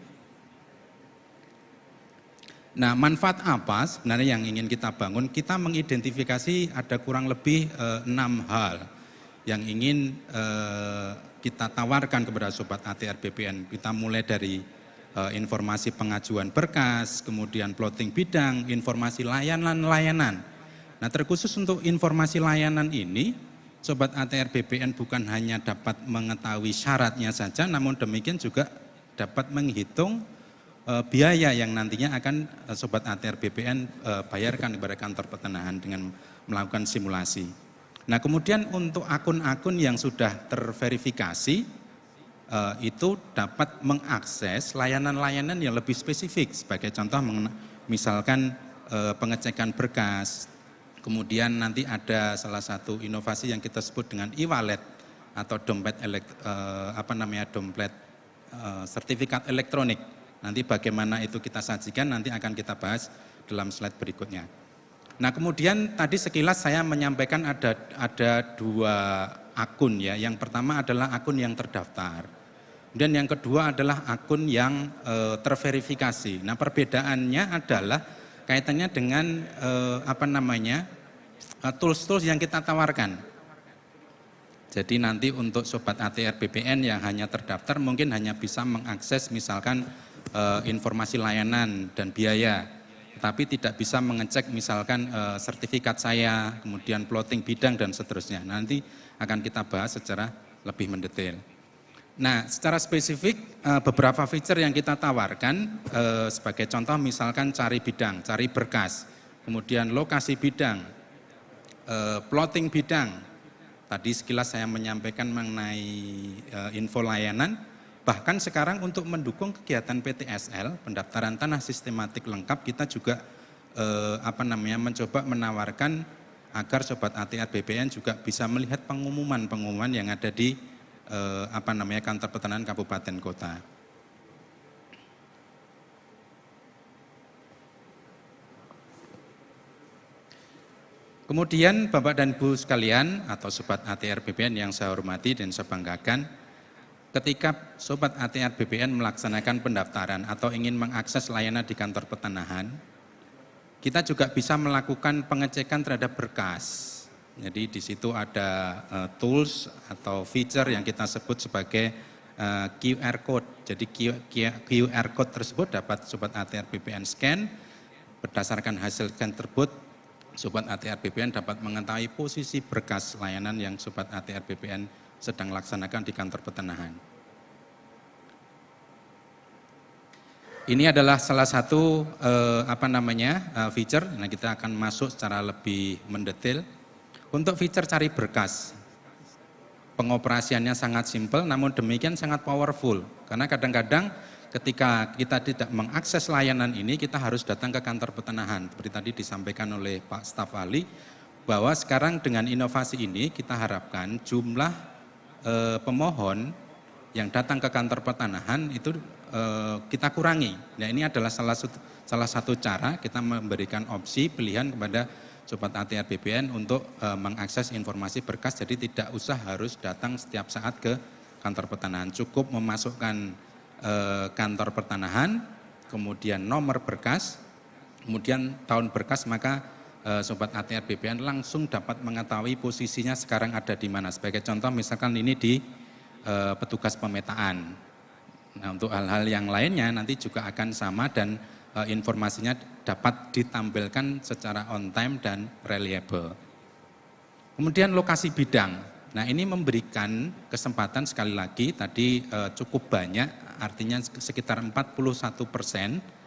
Nah, manfaat apa sebenarnya yang ingin kita bangun? Kita mengidentifikasi ada kurang lebih 6 hal yang ingin kita tawarkan kepada Sobat ATR BPN. Kita mulai dari informasi pengajuan berkas, kemudian plotting bidang, informasi layanan-layanan. Nah, terkhusus untuk informasi layanan ini, Sobat ATR BPN bukan hanya dapat mengetahui syaratnya saja, namun demikian juga dapat menghitung biaya yang nantinya akan Sobat ATR BPN bayarkan kepada kantor pertanahan dengan melakukan simulasi. Nah, kemudian untuk akun-akun yang sudah terverifikasi itu dapat mengakses layanan-layanan yang lebih spesifik. Sebagai contoh misalkan pengecekan berkas, kemudian nanti ada salah satu inovasi yang kita sebut dengan e-wallet atau dompet dompet sertifikat elektronik. Nanti bagaimana itu kita sajikan nanti akan kita bahas dalam slide berikutnya. Nah, kemudian tadi sekilas saya menyampaikan ada 2 akun ya. Yang pertama adalah akun yang terdaftar. Dan yang kedua adalah akun yang terverifikasi. Nah, perbedaannya adalah kaitannya dengan tools-tools yang kita tawarkan. Jadi nanti untuk Sobat ATR BPN yang hanya terdaftar mungkin hanya bisa mengakses misalkan informasi layanan dan biaya, tapi tidak bisa mengecek misalkan sertifikat saya, kemudian plotting bidang dan seterusnya. Nanti akan kita bahas secara lebih mendetail. Nah, secara spesifik beberapa feature yang kita tawarkan sebagai contoh misalkan cari bidang, cari berkas, kemudian lokasi bidang, plotting bidang. Tadi sekilas saya menyampaikan mengenai info layanan. Bahkan sekarang untuk mendukung kegiatan PTSL, pendaftaran tanah sistematik lengkap, kita juga mencoba menawarkan agar Sobat ATR BPN juga bisa melihat pengumuman-pengumuman yang ada di kantor pertanahan kabupaten kota. Kemudian Bapak dan Ibu sekalian atau Sobat ATR BPN yang saya hormati dan saya banggakan, ketika Sobat ATR BPN melaksanakan pendaftaran atau ingin mengakses layanan di kantor pertanahan, kita juga bisa melakukan pengecekan terhadap berkas. Jadi di situ ada tools atau feature yang kita sebut sebagai QR code. Jadi QR code tersebut dapat Sobat ATR BPN scan. Berdasarkan hasil scan tersebut, Sobat ATR BPN dapat mengetahui posisi berkas layanan yang Sobat ATR BPN sedang laksanakan di kantor pertanahan. Ini adalah salah satu feature. Nah, kita akan masuk secara lebih mendetail. Untuk feature cari berkas, pengoperasiannya sangat simpel, namun demikian sangat powerful. Karena kadang-kadang ketika kita tidak mengakses layanan ini, kita harus datang ke kantor pertanahan. Seperti tadi disampaikan oleh Pak Staf Ahli, bahwa sekarang dengan inovasi ini kita harapkan jumlah pemohon yang datang ke kantor pertanahan itu kita kurangi. Nah, ini adalah salah satu cara kita memberikan opsi pilihan kepada Sobat ATR BPN untuk mengakses informasi berkas, jadi tidak usah harus datang setiap saat ke kantor pertanahan. Cukup memasukkan kantor pertanahan, kemudian nomor berkas, kemudian tahun berkas, maka Sobat ATR BPN langsung dapat mengetahui posisinya sekarang ada di mana. Sebagai contoh misalkan ini di petugas pemetaan. Nah, untuk hal-hal yang lainnya nanti juga akan sama dan informasinya dapat ditampilkan secara on time dan reliable. Kemudian lokasi bidang. Nah, ini memberikan kesempatan sekali lagi tadi cukup banyak, artinya sekitar 41%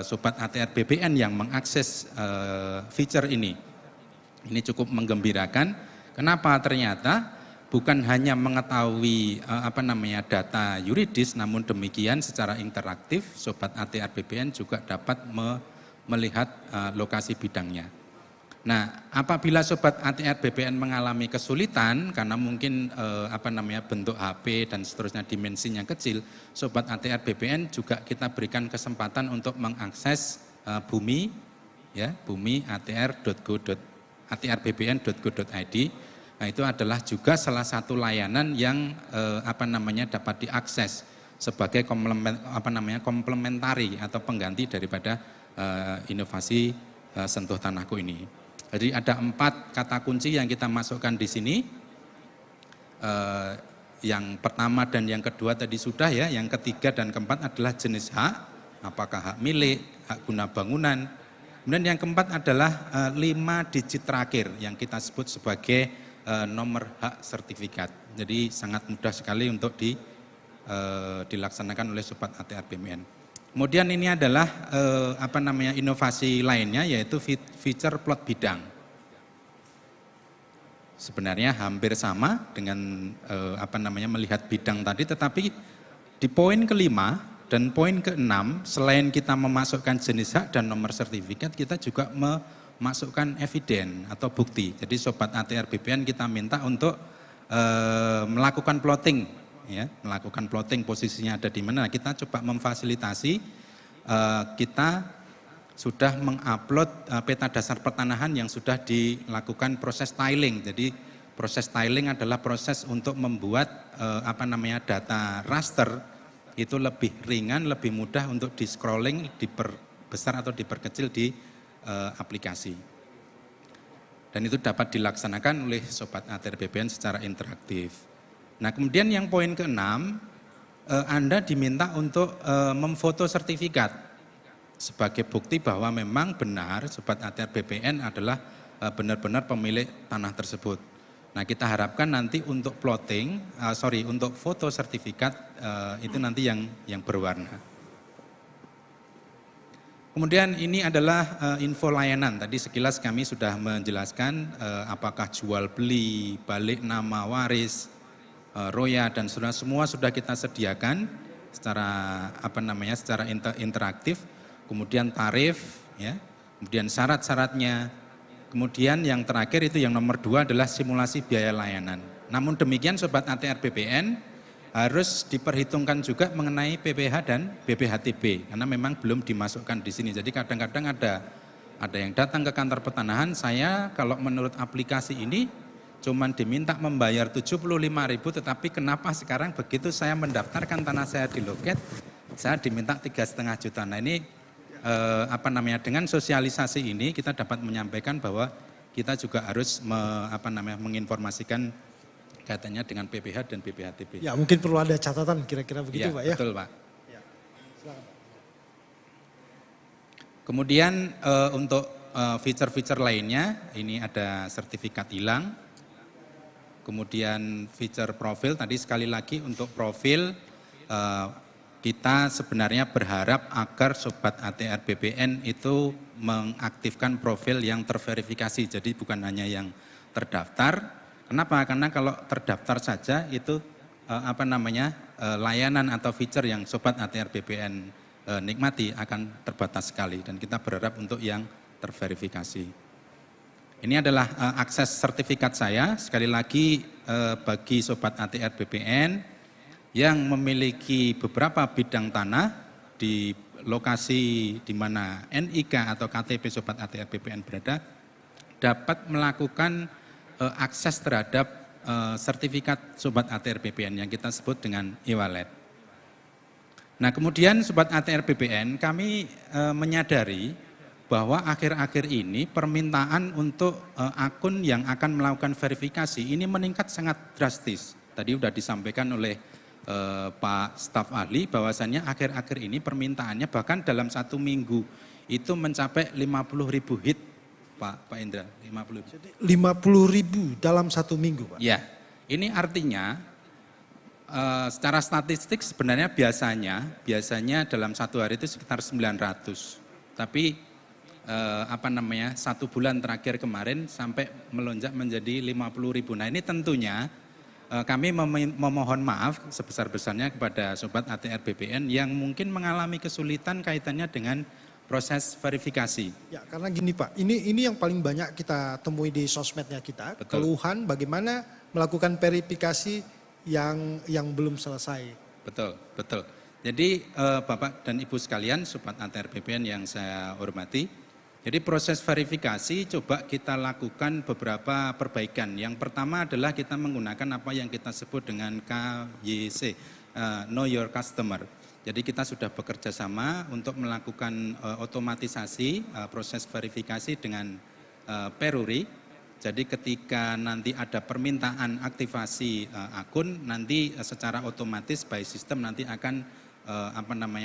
Sobat ATR BPN yang mengakses feature ini. Ini cukup menggembirakan. Kenapa? Ternyata bukan hanya mengetahui data yuridis, namun demikian secara interaktif Sobat ATR BPN juga dapat melihat lokasi bidangnya. Nah, apabila Sobat ATR BPN mengalami kesulitan karena mungkin bentuk HP dan seterusnya dimensinya kecil, Sobat ATR BPN juga kita berikan kesempatan untuk mengakses bumi atrbpn.go.id. Nah, itu adalah juga salah satu layanan yang dapat diakses sebagai komplementari atau pengganti daripada inovasi Sentuh Tanahku ini. Jadi ada 4 kata kunci yang kita masukkan di sini. Yang pertama dan yang kedua tadi sudah ya, yang ketiga dan keempat adalah jenis hak, apakah hak milik, hak guna bangunan. Kemudian yang keempat adalah 5 digit terakhir yang kita sebut sebagai nomor hak sertifikat. Jadi sangat mudah sekali untuk dilaksanakan oleh Sobat ATR BPN. Kemudian ini adalah inovasi lainnya, yaitu feature plot bidang. Sebenarnya hampir sama dengan melihat bidang tadi, tetapi di poin kelima dan poin keenam, selain kita memasukkan jenis hak dan nomor sertifikat, kita juga memasukkan eviden atau bukti. Jadi Sobat ATR BPN kita minta untuk melakukan plotting, ya, melakukan plotting posisinya ada di mana. Kita coba memfasilitasi, kita sudah mengupload peta dasar pertanahan yang sudah dilakukan proses tiling. Jadi proses tiling adalah proses untuk membuat data raster itu lebih ringan, lebih mudah untuk di scrolling, diperbesar atau diperkecil di aplikasi. Dan itu dapat dilaksanakan oleh Sobat ATR BPN secara interaktif. Nah, kemudian yang poin keenam, Anda diminta untuk memfoto sertifikat sebagai bukti bahwa memang benar Sobat ATR BPN adalah benar-benar pemilik tanah tersebut. Nah, kita harapkan nanti untuk untuk foto sertifikat itu nanti yang berwarna. Kemudian ini adalah info layanan. Tadi sekilas kami sudah menjelaskan apakah jual beli, balik nama waris, roya dan semua sudah kita sediakan secara secara interaktif. Kemudian tarif, ya, kemudian syarat-syaratnya, kemudian yang terakhir itu yang nomor 2 adalah simulasi biaya layanan. Namun demikian Sobat ATR BPN harus diperhitungkan juga mengenai PPH dan BPHTB karena memang belum dimasukkan di sini. Jadi kadang-kadang ada yang datang ke kantor pertanahan, saya kalau menurut aplikasi ini cuman diminta membayar 75.000, tetapi kenapa sekarang begitu saya mendaftarkan tanah saya di loket, saya diminta 3,5 juta. Nah, ini dengan sosialisasi ini kita dapat menyampaikan bahwa kita juga harus menginformasikan kaitannya dengan PPH dan BPHTB. Ya, mungkin perlu ada catatan kira-kira begitu, Ya, Pak ya. Betul, Pak. Ya. Silakan. Kemudian untuk feature-feature lainnya, ini ada sertifikat hilang. Kemudian feature profil, tadi sekali lagi untuk profil kita sebenarnya berharap agar Sobat ATR BPN itu mengaktifkan profil yang terverifikasi, jadi bukan hanya yang terdaftar. Kenapa? Karena kalau terdaftar saja itu layanan atau feature yang Sobat ATR BPN nikmati akan terbatas sekali dan kita berharap untuk yang terverifikasi. Ini adalah akses sertifikat saya, sekali lagi bagi Sobat ATR BPN yang memiliki beberapa bidang tanah di lokasi di mana NIK atau KTP Sobat ATR BPN berada, dapat melakukan akses terhadap sertifikat Sobat ATR BPN yang kita sebut dengan e-wallet. Nah, kemudian Sobat ATR BPN kami menyadari bahwa akhir-akhir ini permintaan untuk akun yang akan melakukan verifikasi ini meningkat sangat drastis. Tadi sudah disampaikan oleh Pak staf ahli bahwasannya akhir-akhir ini permintaannya bahkan dalam 1 minggu itu mencapai 50.000 hit, Pak Indra, 50.000. 50.000 dalam 1 minggu, Pak. Ya, ini artinya secara statistik sebenarnya biasanya dalam 1 hari itu sekitar 900. Tapi 1 bulan terakhir kemarin sampai melonjak menjadi 50.000. Nah, ini tentunya kami memohon maaf sebesar-besarnya kepada Sobat ATR BPN yang mungkin mengalami kesulitan kaitannya dengan proses verifikasi. Ya, karena gini Pak, ini yang paling banyak kita temui di sosmednya kita. Betul. Keluhan bagaimana melakukan verifikasi yang belum selesai. Betul. Jadi Bapak dan Ibu sekalian, Sobat ATR BPN yang saya hormati, jadi proses verifikasi coba kita lakukan beberapa perbaikan. Yang pertama adalah kita menggunakan apa yang kita sebut dengan KYC, Know Your Customer. Jadi kita sudah bekerja sama untuk melakukan otomatisasi proses verifikasi dengan Peruri. Jadi ketika nanti ada permintaan aktivasi akun, nanti secara otomatis by system nanti akan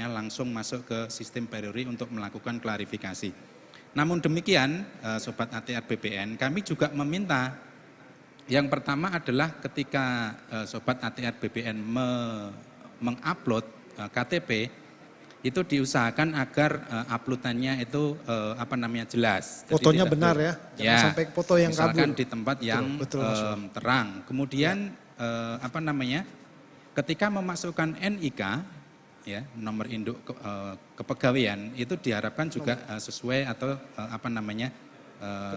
langsung masuk ke sistem Peruri untuk melakukan klarifikasi. Namun demikian, Sobat ATR BPN, kami juga meminta yang pertama adalah ketika Sobat ATR BPN mengupload KTP, itu diusahakan agar uploadannya itu jelas. Fotonya benar ya, jangan sampai foto yang kabur. Misalkan di tempat yang terang. Kemudian ketika memasukkan NIK, ya nomor induk kepegawaian itu diharapkan juga sesuai atau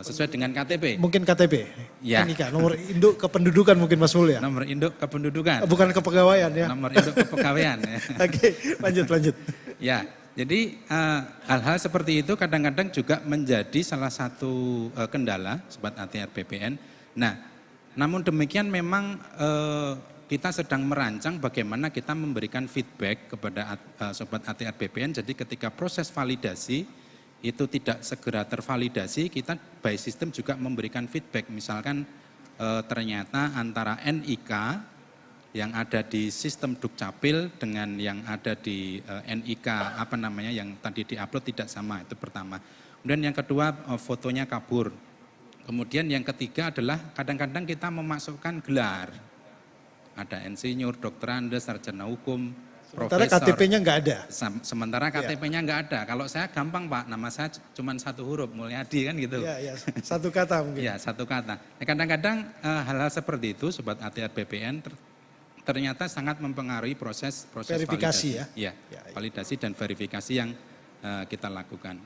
sesuai dengan KTP. Mungkin KTP, ya. NIK, nomor induk kependudukan mungkin Mas Mul ya? Nomor induk kependudukan. Bukan kepegawaian ya? Nomor induk kepegawaian. Ya. Oke, lanjut. Ya, jadi hal-hal seperti itu kadang-kadang juga menjadi salah satu kendala Sobat ATR BPN. Nah, namun demikian memang kita sedang merancang bagaimana kita memberikan feedback kepada Sobat ATR BPN. Jadi ketika proses validasi itu tidak segera tervalidasi, kita by system juga memberikan feedback. Misalkan ternyata antara NIK yang ada di sistem Dukcapil dengan yang ada di NIK yang tadi diupload tidak sama, itu pertama. Kemudian yang kedua fotonya kabur. Kemudian yang ketiga adalah kadang-kadang kita memasukkan gelar. Ada insinyur, dokter Andes, sarjana hukum, sementara profesor. KTP-nya nggak ada. Sementara KTP-nya nggak ada. Kalau saya gampang Pak, nama saya cuma satu huruf, Mulyadi kan gitu. Iya, satu kata mungkin. Iya, satu kata. Nah, kadang-kadang hal-hal seperti itu Sobat ATR BPN ternyata sangat mempengaruhi proses verifikasi validasi. Ya, validasi dan verifikasi yang kita lakukan.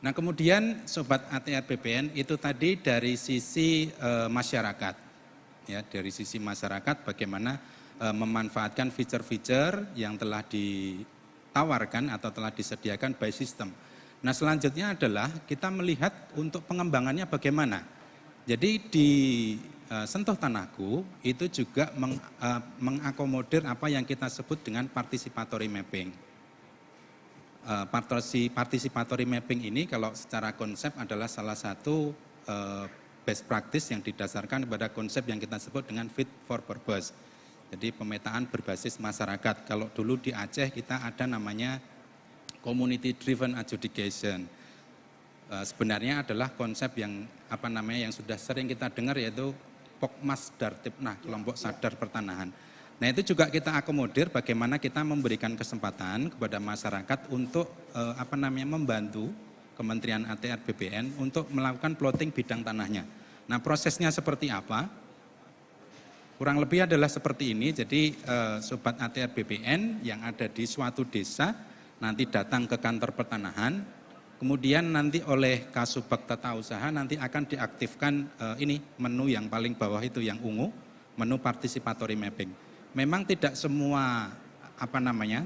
Nah, kemudian Sobat ATR BPN itu tadi dari sisi masyarakat. Ya, dari sisi masyarakat bagaimana memanfaatkan fitur-fitur yang telah ditawarkan atau telah disediakan by system. Nah, selanjutnya adalah kita melihat untuk pengembangannya bagaimana. Jadi di Sentuh Tanahku itu juga mengakomodir apa yang kita sebut dengan participatory mapping. Participatory mapping ini kalau secara konsep adalah salah satu best practice yang didasarkan pada konsep yang kita sebut dengan fit for purpose. Jadi pemetaan berbasis masyarakat. Kalau dulu di Aceh kita ada namanya community driven adjudication. Sebenarnya adalah konsep yang yang sudah sering kita dengar, yaitu Pokmas Dartibnah, kelompok sadar pertanahan. Nah, itu juga kita akomodir bagaimana kita memberikan kesempatan kepada masyarakat untuk membantu Kementerian ATR BPN untuk melakukan plotting bidang tanahnya. Nah, prosesnya seperti apa? Kurang lebih adalah seperti ini. Jadi Sobat ATR BPN yang ada di suatu desa nanti datang ke kantor pertanahan, kemudian nanti oleh Kasubag Tata Usaha nanti akan diaktifkan ini menu yang paling bawah itu yang ungu, menu participatory mapping. Memang tidak semua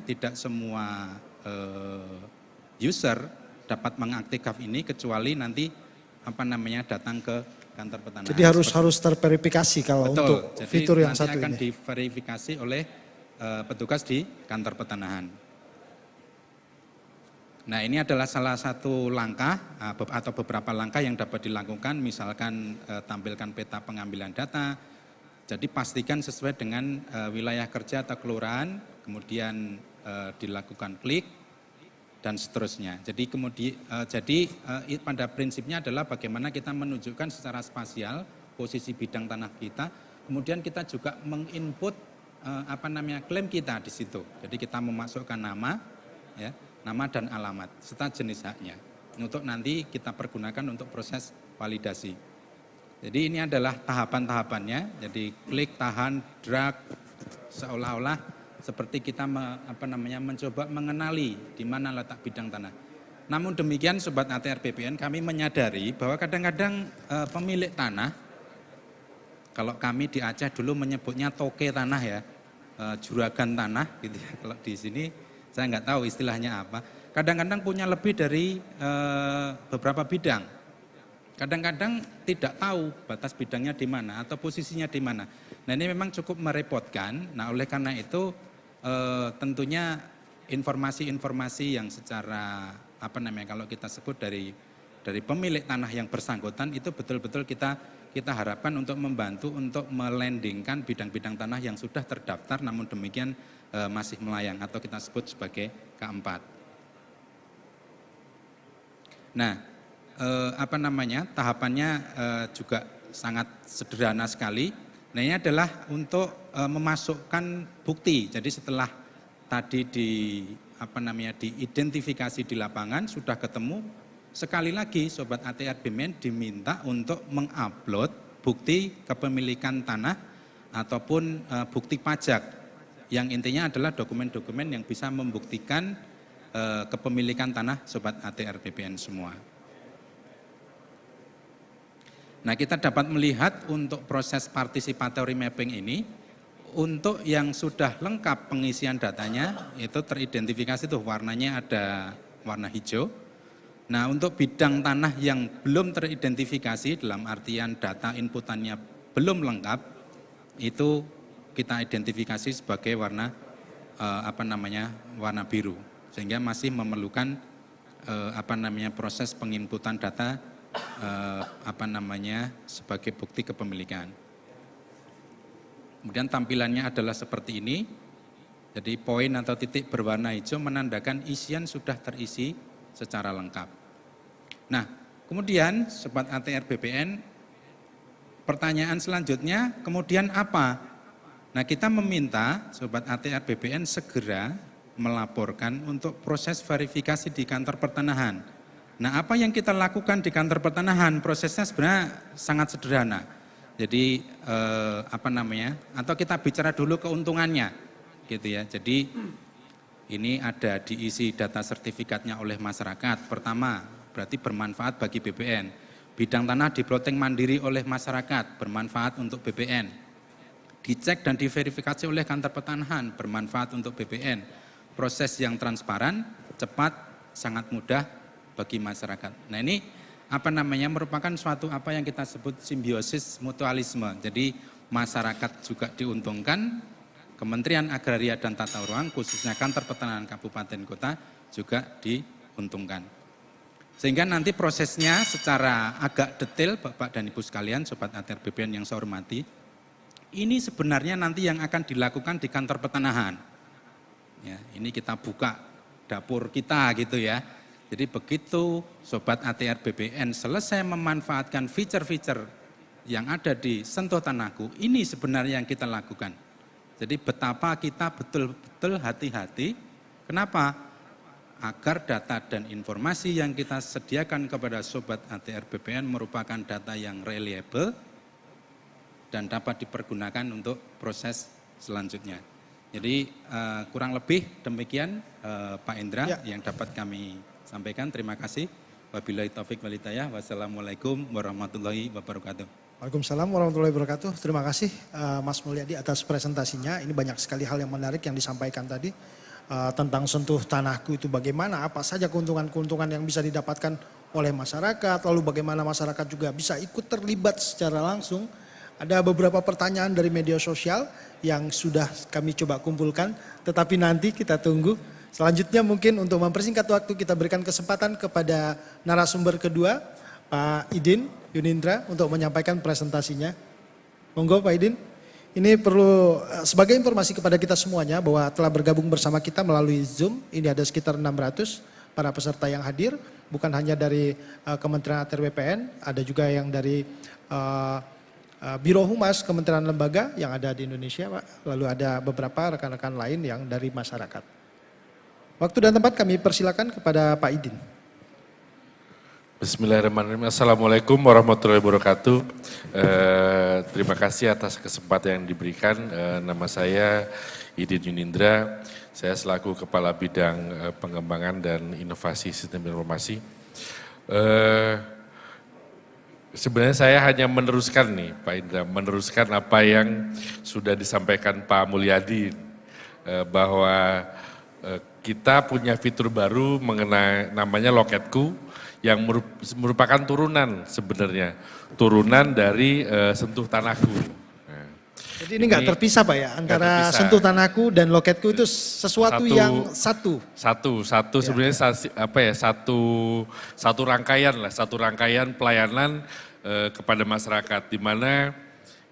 tidak semua user dapat mengaktifkan ini kecuali nanti datang ke kantor pertanahan. Jadi harus terverifikasi kalau betul. Untuk jadi fitur yang nanti satu akan ini. diverifikasi oleh petugas di kantor pertanahan. Nah, ini adalah salah satu langkah atau beberapa langkah yang dapat dilakukan, misalkan tampilkan peta pengambilan data. Jadi pastikan sesuai dengan wilayah kerja atau kelurahan, kemudian dilakukan klik dan seterusnya. Jadi pada prinsipnya adalah bagaimana kita menunjukkan secara spasial posisi bidang tanah kita, kemudian kita juga menginput klaim kita di situ. Jadi kita memasukkan nama, ya, nama dan alamat serta jenis haknya untuk nanti kita pergunakan untuk proses validasi. Jadi ini adalah tahapan-tahapannya. Jadi klik, tahan, drag, seolah-olah seperti kita mencoba mengenali di mana letak bidang tanah. Namun demikian Sobat ATR BPN, kami menyadari bahwa kadang-kadang pemilik tanah, kalau kami di Aceh dulu menyebutnya toke tanah ya, juragan tanah gitu ya. Kalau di sini saya nggak tahu istilahnya apa. Kadang-kadang punya lebih dari beberapa bidang. Kadang-kadang tidak tahu batas bidangnya di mana atau posisinya di mana. Nah, ini memang cukup merepotkan. Nah, oleh karena itu tentunya informasi-informasi yang secara kalau kita sebut dari pemilik tanah yang bersangkutan itu betul-betul kita harapkan untuk membantu untuk melandingkan bidang-bidang tanah yang sudah terdaftar namun demikian masih melayang atau kita sebut sebagai K4. Nah, tahapannya juga sangat sederhana sekali. Nah, ini adalah untuk memasukkan bukti. Jadi setelah tadi diidentifikasi di lapangan sudah ketemu, sekali lagi Sobat ATR BPN diminta untuk mengupload bukti kepemilikan tanah ataupun bukti pajak. Yang intinya adalah dokumen-dokumen yang bisa membuktikan kepemilikan tanah Sobat ATR BPN semua. Nah, kita dapat melihat untuk proses participatory mapping ini, untuk yang sudah lengkap pengisian datanya, itu teridentifikasi tuh warnanya ada warna hijau. Nah, untuk bidang tanah yang belum teridentifikasi dalam artian data inputannya belum lengkap, itu kita identifikasi sebagai warna warna biru, sehingga masih memerlukan proses penginputan data sebagai bukti kepemilikan. Kemudian tampilannya adalah seperti ini. Jadi poin atau titik berwarna hijau menandakan isian sudah terisi secara lengkap. Nah, kemudian Sobat ATR BPN, pertanyaan selanjutnya, kemudian apa? Nah, kita meminta Sobat ATR BPN segera melaporkan untuk proses verifikasi di kantor pertanahan. Nah, apa yang kita lakukan di kantor pertanahan? Prosesnya sebenarnya sangat sederhana. Jadi atau kita bicara dulu keuntungannya, gitu ya. Jadi ini ada diisi data sertifikatnya oleh masyarakat. Pertama, berarti bermanfaat bagi BPN. Bidang tanah diplotting mandiri oleh masyarakat, bermanfaat untuk BPN. Dicek dan diverifikasi oleh kantor pertanahan, bermanfaat untuk BPN. Proses yang transparan, cepat, sangat mudah bagi masyarakat. Nah, ini merupakan suatu yang kita sebut simbiosis mutualisme. Jadi masyarakat juga diuntungkan, Kementerian Agraria dan Tata Ruang khususnya kantor pertanahan kabupaten kota juga diuntungkan. Sehingga nanti prosesnya secara agak detail Bapak dan Ibu sekalian, Sobat ATR BPN yang saya hormati, ini sebenarnya nanti yang akan dilakukan di kantor pertanahan. Ya, ini kita buka dapur kita gitu ya. Jadi begitu Sobat ATR BPN selesai memanfaatkan fitur-fitur yang ada di Sentuh Tanahku, ini sebenarnya yang kita lakukan. Jadi betapa kita betul-betul hati-hati, kenapa? Agar data dan informasi yang kita sediakan kepada Sobat ATR BPN merupakan data yang reliable dan dapat dipergunakan untuk proses selanjutnya. Jadi kurang lebih demikian Pak Indra yang dapat kami sampaikan. Terima kasih. Wabillahi taufik walhidayah. Wassalamualaikum warahmatullahi wabarakatuh. Waalaikumsalam warahmatullahi wabarakatuh. Terima kasih Mas Mulyadi atas presentasinya. Ini banyak sekali hal yang menarik yang disampaikan tadi tentang Sentuh Tanahku itu bagaimana, apa saja keuntungan-keuntungan yang bisa didapatkan oleh masyarakat, lalu bagaimana masyarakat juga bisa ikut terlibat secara langsung. Ada beberapa pertanyaan dari media sosial yang sudah kami coba kumpulkan, tetapi nanti kita tunggu. Selanjutnya mungkin untuk mempersingkat waktu kita berikan kesempatan kepada narasumber kedua, Pak Idin Yunindra untuk menyampaikan presentasinya. Monggo Pak Idin. Ini perlu sebagai informasi kepada kita semuanya bahwa telah bergabung bersama kita melalui Zoom. Ini ada sekitar 600 para peserta yang hadir. Bukan hanya dari Kementerian ATR BPN, ada juga yang dari Biro Humas Kementerian Lembaga yang ada di Indonesia, Pak. Lalu ada beberapa rekan-rekan lain yang dari masyarakat. Waktu dan tempat kami persilakan kepada Pak Idin. Bismillahirrahmanirrahim. Assalamualaikum warahmatullahi wabarakatuh. Terima kasih atas kesempatan yang diberikan. Nama saya Idin Yunindra. Saya selaku Kepala Bidang Pengembangan dan Inovasi Sistem Informasi. Sebenarnya saya hanya meneruskan nih Pak Indra, meneruskan apa yang sudah disampaikan Pak Mulyadi. Bahwa kita punya fitur baru mengenai namanya Loketku, yang merupakan turunan sebenarnya, turunan dari Sentuh Tanahku. Nah, Jadi ini nggak terpisah Pak ya, antara terpisah. Sentuh Tanahku dan Loketku itu sesuatu yang satu. Satu sebenarnya satu rangkaian pelayanan kepada masyarakat, di mana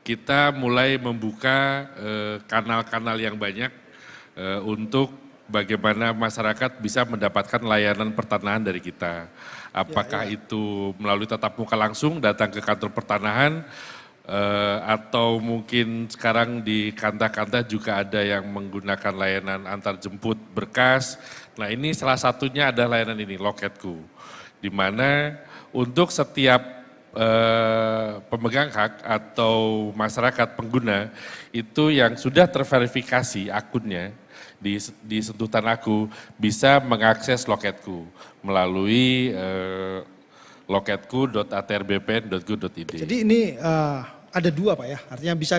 kita mulai membuka kanal-kanal yang banyak untuk bagaimana masyarakat bisa mendapatkan layanan pertanahan dari kita. Apakah itu melalui tatap muka langsung datang ke kantor pertanahan, atau mungkin sekarang di kanta-kanta juga ada yang menggunakan layanan antar jemput berkas. Nah ini salah satunya ada layanan ini, Loketku. Di mana untuk setiap pemegang hak atau masyarakat pengguna itu yang sudah terverifikasi akunnya di Sentuh Tanahku bisa mengakses Loketku melalui loketku.atrbpn.go.id. Jadi ini ada dua Pak ya, artinya bisa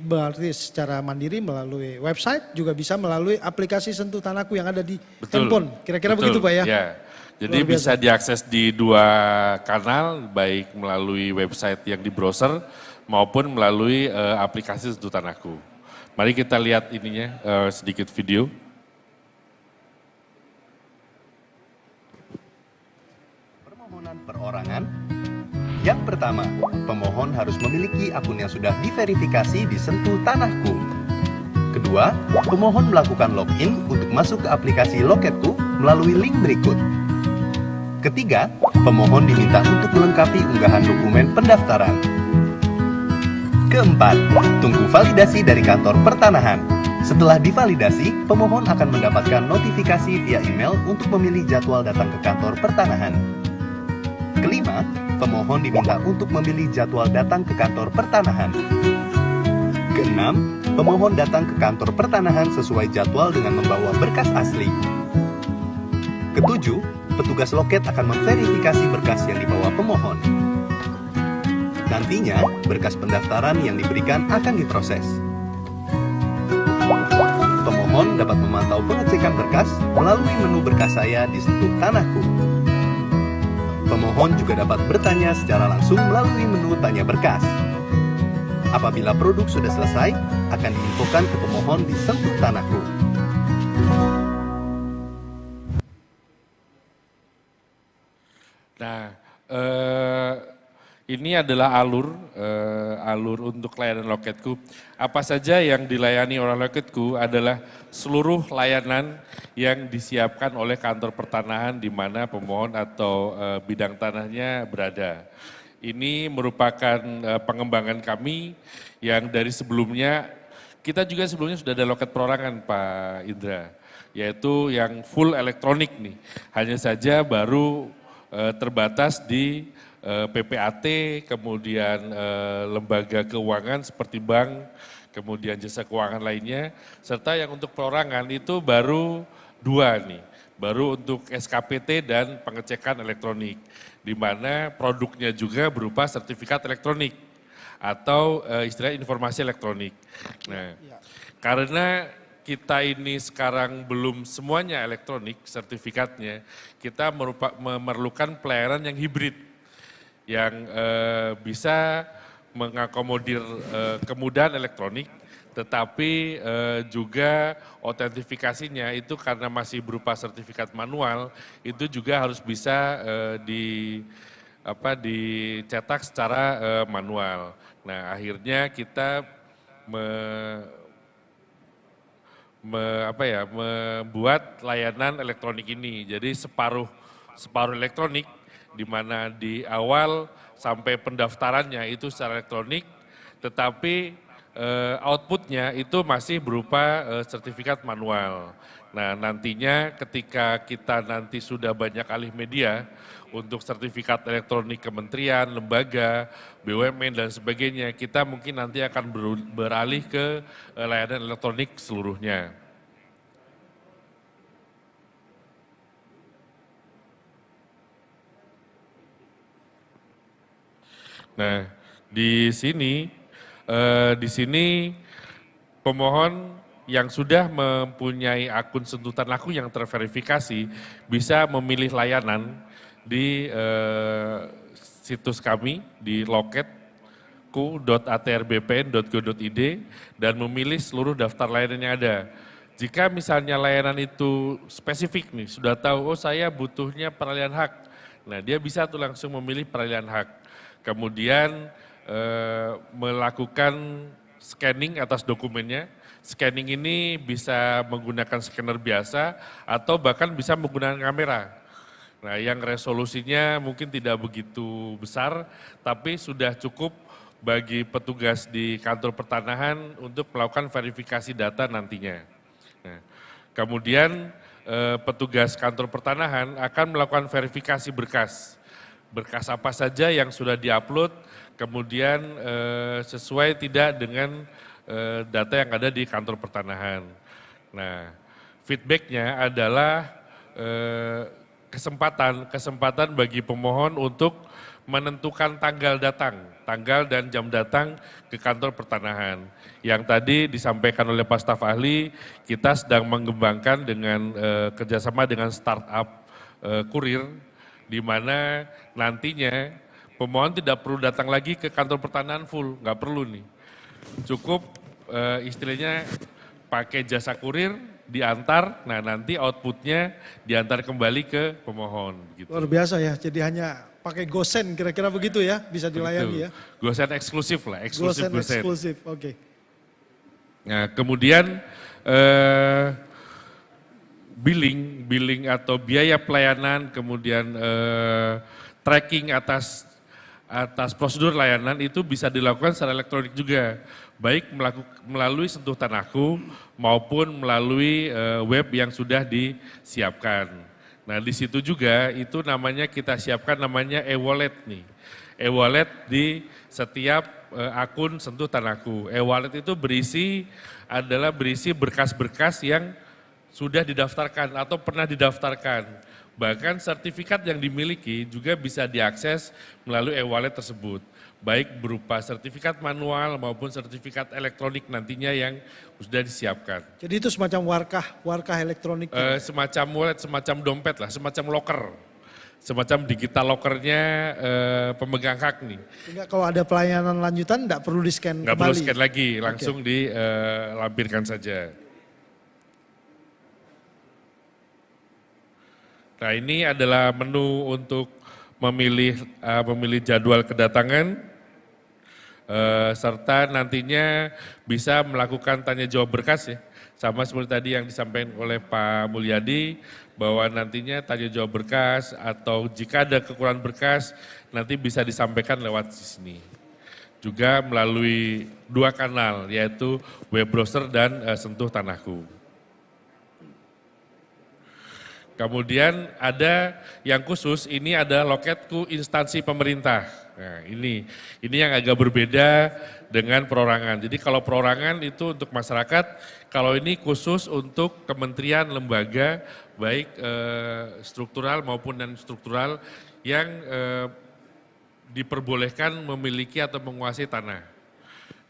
berarti secara mandiri melalui website, juga bisa melalui aplikasi Sentuh Tanahku yang ada di handphone. Kira-kira begitu Pak ya? Ya. Jadi bisa diakses di dua kanal, baik melalui website yang di browser maupun melalui aplikasi Sentuh Tanahku. Mari kita lihat ininya, sedikit video. Permohonan perorangan. Yang pertama, pemohon harus memiliki akun yang sudah diverifikasi di Sentuh Tanahku. Kedua, pemohon melakukan login untuk masuk ke aplikasi Loketku melalui link berikut. Ketiga, pemohon diminta untuk melengkapi unggahan dokumen pendaftaran. Keempat, tunggu validasi dari kantor pertanahan. Setelah divalidasi, pemohon akan mendapatkan notifikasi via email untuk memilih jadwal datang ke kantor pertanahan. Kelima, pemohon diminta untuk memilih jadwal datang ke kantor pertanahan. Keenam, pemohon datang ke kantor pertanahan sesuai jadwal dengan membawa berkas asli. Ketujuh, petugas loket akan memverifikasi berkas yang dibawa pemohon. Nantinya, berkas pendaftaran yang diberikan akan diproses. Pemohon dapat memantau pengecekan berkas melalui menu berkas saya di Sentuh Tanahku. Pemohon juga dapat bertanya secara langsung melalui menu tanya berkas. Apabila produk sudah selesai, akan diinfokan ke pemohon di Sentuh Tanahku. Nah, ini adalah alur untuk layanan Loketku. Apa saja yang dilayani oleh Loketku adalah seluruh layanan yang disiapkan oleh kantor pertanahan di mana pemohon atau bidang tanahnya berada. Ini merupakan pengembangan kami yang dari sebelumnya, kita juga sebelumnya sudah ada loket perorangan Pak Indra, yaitu yang full elektronik nih. Hanya saja baru terbatas di PPAT, kemudian lembaga keuangan seperti bank, kemudian jasa keuangan lainnya, serta yang untuk perorangan itu baru 2 nih, baru untuk SKPT dan pengecekan elektronik, di mana produknya juga berupa sertifikat elektronik atau istilah informasi elektronik. Nah, karena kita ini sekarang belum semuanya elektronik sertifikatnya, kita memerlukan pelayanan yang hibrid, yang bisa mengakomodir kemudahan elektronik, tetapi juga autentifikasinya itu karena masih berupa sertifikat manual, itu juga harus bisa dicetak secara manual. Nah, akhirnya kita membuat layanan elektronik ini. Jadi separuh elektronik, di mana di awal sampai pendaftarannya itu secara elektronik, tetapi outputnya itu masih berupa sertifikat manual. Nah, nantinya ketika kita nanti sudah banyak alih media untuk sertifikat elektronik kementerian, lembaga, BUMN dan sebagainya, kita mungkin nanti akan beralih ke layanan elektronik seluruhnya. Nah, di sini pemohon yang sudah mempunyai akun Sentuh Tanahku yang terverifikasi bisa memilih layanan di situs kami di Loket info.atrbpn.go.id dan memilih seluruh daftar layanan yang ada. Jika misalnya layanan itu spesifik nih, sudah tahu, oh saya butuhnya peralihan hak. Nah dia bisa tuh langsung memilih peralihan hak. Kemudian melakukan scanning atas dokumennya. Scanning ini bisa menggunakan scanner biasa atau bahkan bisa menggunakan kamera. Nah yang resolusinya mungkin tidak begitu besar, tapi sudah cukup bagi petugas di kantor pertanahan untuk melakukan verifikasi data nantinya. Nah, kemudian petugas kantor pertanahan akan melakukan verifikasi berkas. Berkas apa saja yang sudah diupload, kemudian sesuai tidak dengan data yang ada di kantor pertanahan. Nah, feedbacknya adalah kesempatan bagi pemohon untuk menentukan tanggal dan jam datang ke kantor pertanahan. Yang tadi disampaikan oleh Pak Staf Ahli, kita sedang mengembangkan dengan kerjasama dengan startup kurir, di mana nantinya pemohon tidak perlu datang lagi ke kantor pertanahan full, nggak perlu nih. Cukup istilahnya pakai jasa kurir, diantar, nah nanti outputnya diantar kembali ke pemohon. Gitu. Luar biasa ya, jadi hanya pakai GoSend kira-kira begitu ya, bisa dilayani ya. GoSend eksklusif lah, eksklusif GoSend. Eksklusif, oke. Nah kemudian billing atau biaya pelayanan, kemudian tracking atas prosedur layanan itu bisa dilakukan secara elektronik juga, baik melalui Sentuh Tanahku maupun melalui web yang sudah disiapkan. Nah di situ juga itu namanya kita siapkan namanya e-wallet nih. E-wallet di setiap akun Sentuh Tanahku. E-wallet itu berisi berkas-berkas yang sudah didaftarkan atau pernah didaftarkan. Bahkan sertifikat yang dimiliki juga bisa diakses melalui e-wallet tersebut. Baik berupa sertifikat manual maupun sertifikat elektronik nantinya yang sudah disiapkan. Jadi itu semacam warkah elektronik? Semacam wallet, semacam dompet lah, semacam locker. Semacam digital lockernya pemegang hak nih. Sehingga kalau ada pelayanan lanjutan nggak perlu di-scan kembali? Nggak perlu scan lagi, langsung dilampirkan saja. Nah ini adalah menu untuk memilih jadwal kedatangan. Serta nantinya bisa melakukan tanya jawab berkas ya. Sama seperti tadi yang disampaikan oleh Pak Mulyadi, bahwa nantinya tanya jawab berkas atau jika ada kekurangan berkas nanti bisa disampaikan lewat sini. Juga melalui 2 kanal, yaitu web browser dan Sentuh Tanahku. Kemudian ada yang khusus, ini ada Loketku instansi pemerintah. Nah ini yang agak berbeda dengan perorangan. Jadi kalau perorangan itu untuk masyarakat, kalau ini khusus untuk kementerian, lembaga, baik struktural maupun non-struktural yang diperbolehkan memiliki atau menguasai tanah.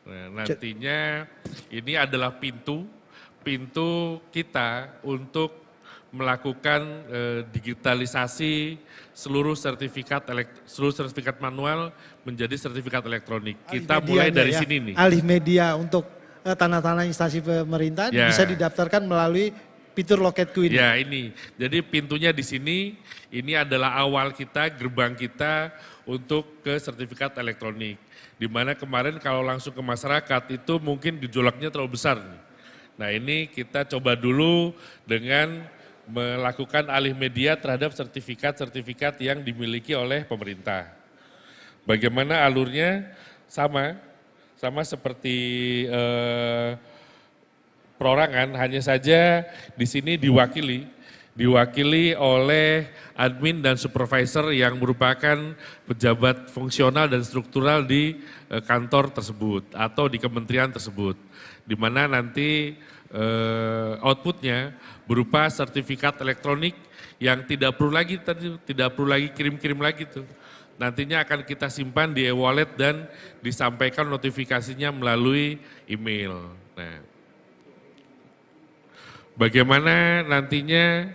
Nah, nantinya ini adalah pintu kita untuk melakukan digitalisasi seluruh sertifikat manual menjadi sertifikat elektronik. Kita mulai dari sini nih. Alih media untuk tanah-tanah instansi pemerintah bisa didaftarkan melalui fitur Loketku ini. Ya ini, jadi pintunya di sini, ini adalah awal kita, gerbang kita untuk ke sertifikat elektronik. Dimana kemarin kalau langsung ke masyarakat itu mungkin gejolaknya terlalu besar. Nah ini kita coba dulu dengan melakukan alih media terhadap sertifikat-sertifikat yang dimiliki oleh pemerintah. Bagaimana alurnya? Sama seperti perorangan, hanya saja di sini diwakili oleh admin dan supervisor yang merupakan pejabat fungsional dan struktural di kantor tersebut atau di kementerian tersebut, di mana nanti outputnya berupa sertifikat elektronik yang tidak perlu lagi kirim-kirim lagi tuh. Nantinya akan kita simpan di e-wallet dan disampaikan notifikasinya melalui email. Nah, bagaimana nantinya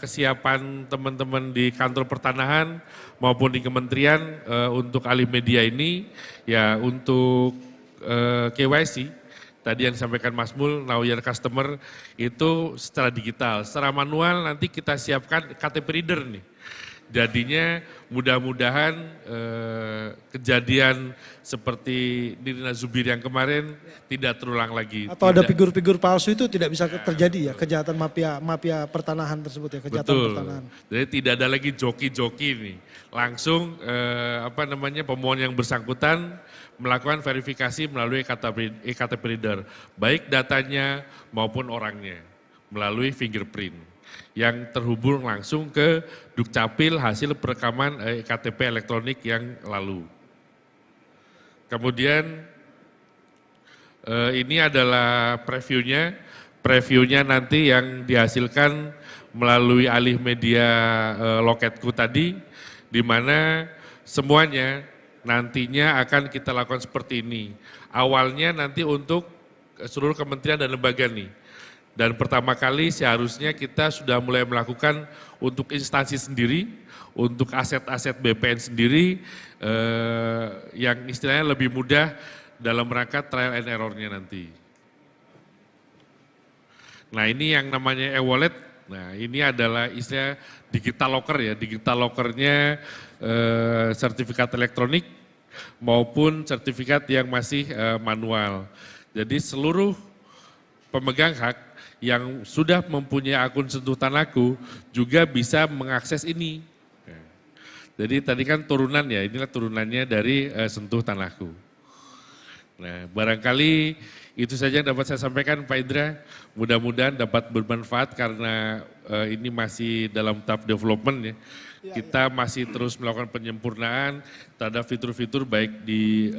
kesiapan teman-teman di kantor pertanahan maupun di kementerian untuk alih media ini, ya untuk KYC, tadi yang disampaikan Mas Mul, Know Your Customer itu secara digital, secara manual nanti kita siapkan KTP reader nih. Jadinya mudah-mudahan kejadian seperti Nirina Zubir yang kemarin tidak terulang lagi. Atau ada figur-figur palsu itu tidak bisa terjadi ya, kejahatan mafia pertanahan tersebut ya, kejahatan pertanahan. Jadi tidak ada lagi joki-joki nih. Langsung pemohon yang bersangkutan melakukan verifikasi melalui eKTP reader, baik datanya maupun orangnya melalui fingerprint yang terhubung langsung ke Dukcapil hasil perekaman KTP elektronik yang lalu. Kemudian ini adalah previewnya nanti yang dihasilkan melalui alih media Loketku tadi, di mana semuanya nantinya akan kita lakukan seperti ini. Awalnya nanti untuk seluruh kementerian dan lembaga nih. Dan pertama kali seharusnya kita sudah mulai melakukan untuk instansi sendiri, untuk aset-aset BPN sendiri, yang istilahnya lebih mudah dalam rangka trial and error-nya nanti. Nah ini yang namanya e-wallet, nah ini adalah istilah digital locker ya, digital locker-nya sertifikat elektronik maupun sertifikat yang masih manual. Jadi seluruh pemegang hak yang sudah mempunyai akun Sentuh Tanahku juga bisa mengakses ini. Jadi tadi kan turunan ya, inilah turunannya dari Sentuh Tanahku. Nah barangkali itu saja yang dapat saya sampaikan Pak Indra. Mudah-mudahan dapat bermanfaat karena ini masih dalam tahap development ya. Kita masih terus melakukan penyempurnaan terhadap fitur-fitur baik di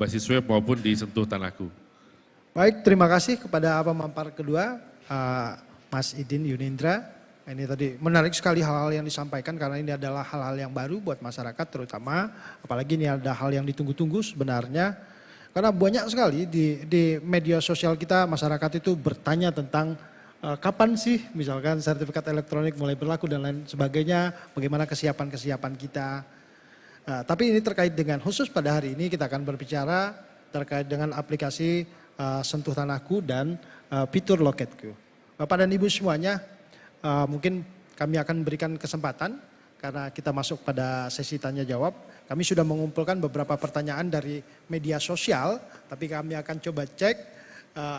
basis web maupun di Sentuh Tanahku. Baik, terima kasih kepada pemampar kedua. Mas Idin Yunindra, ini tadi menarik sekali hal-hal yang disampaikan karena ini adalah hal-hal yang baru buat masyarakat terutama, apalagi ini ada hal yang ditunggu-tunggu sebenarnya. Karena banyak sekali di media sosial kita masyarakat itu bertanya tentang kapan sih misalkan sertifikat elektronik mulai berlaku dan lain sebagainya, bagaimana kesiapan-kesiapan kita. Tapi ini terkait dengan khusus pada hari ini kita akan berbicara terkait dengan aplikasi Sentuh Tanahku dan fitur Loketku. Bapak dan Ibu semuanya, mungkin kami akan berikan kesempatan karena kita masuk pada sesi tanya jawab. Kami sudah mengumpulkan beberapa pertanyaan dari media sosial, tapi kami akan coba cek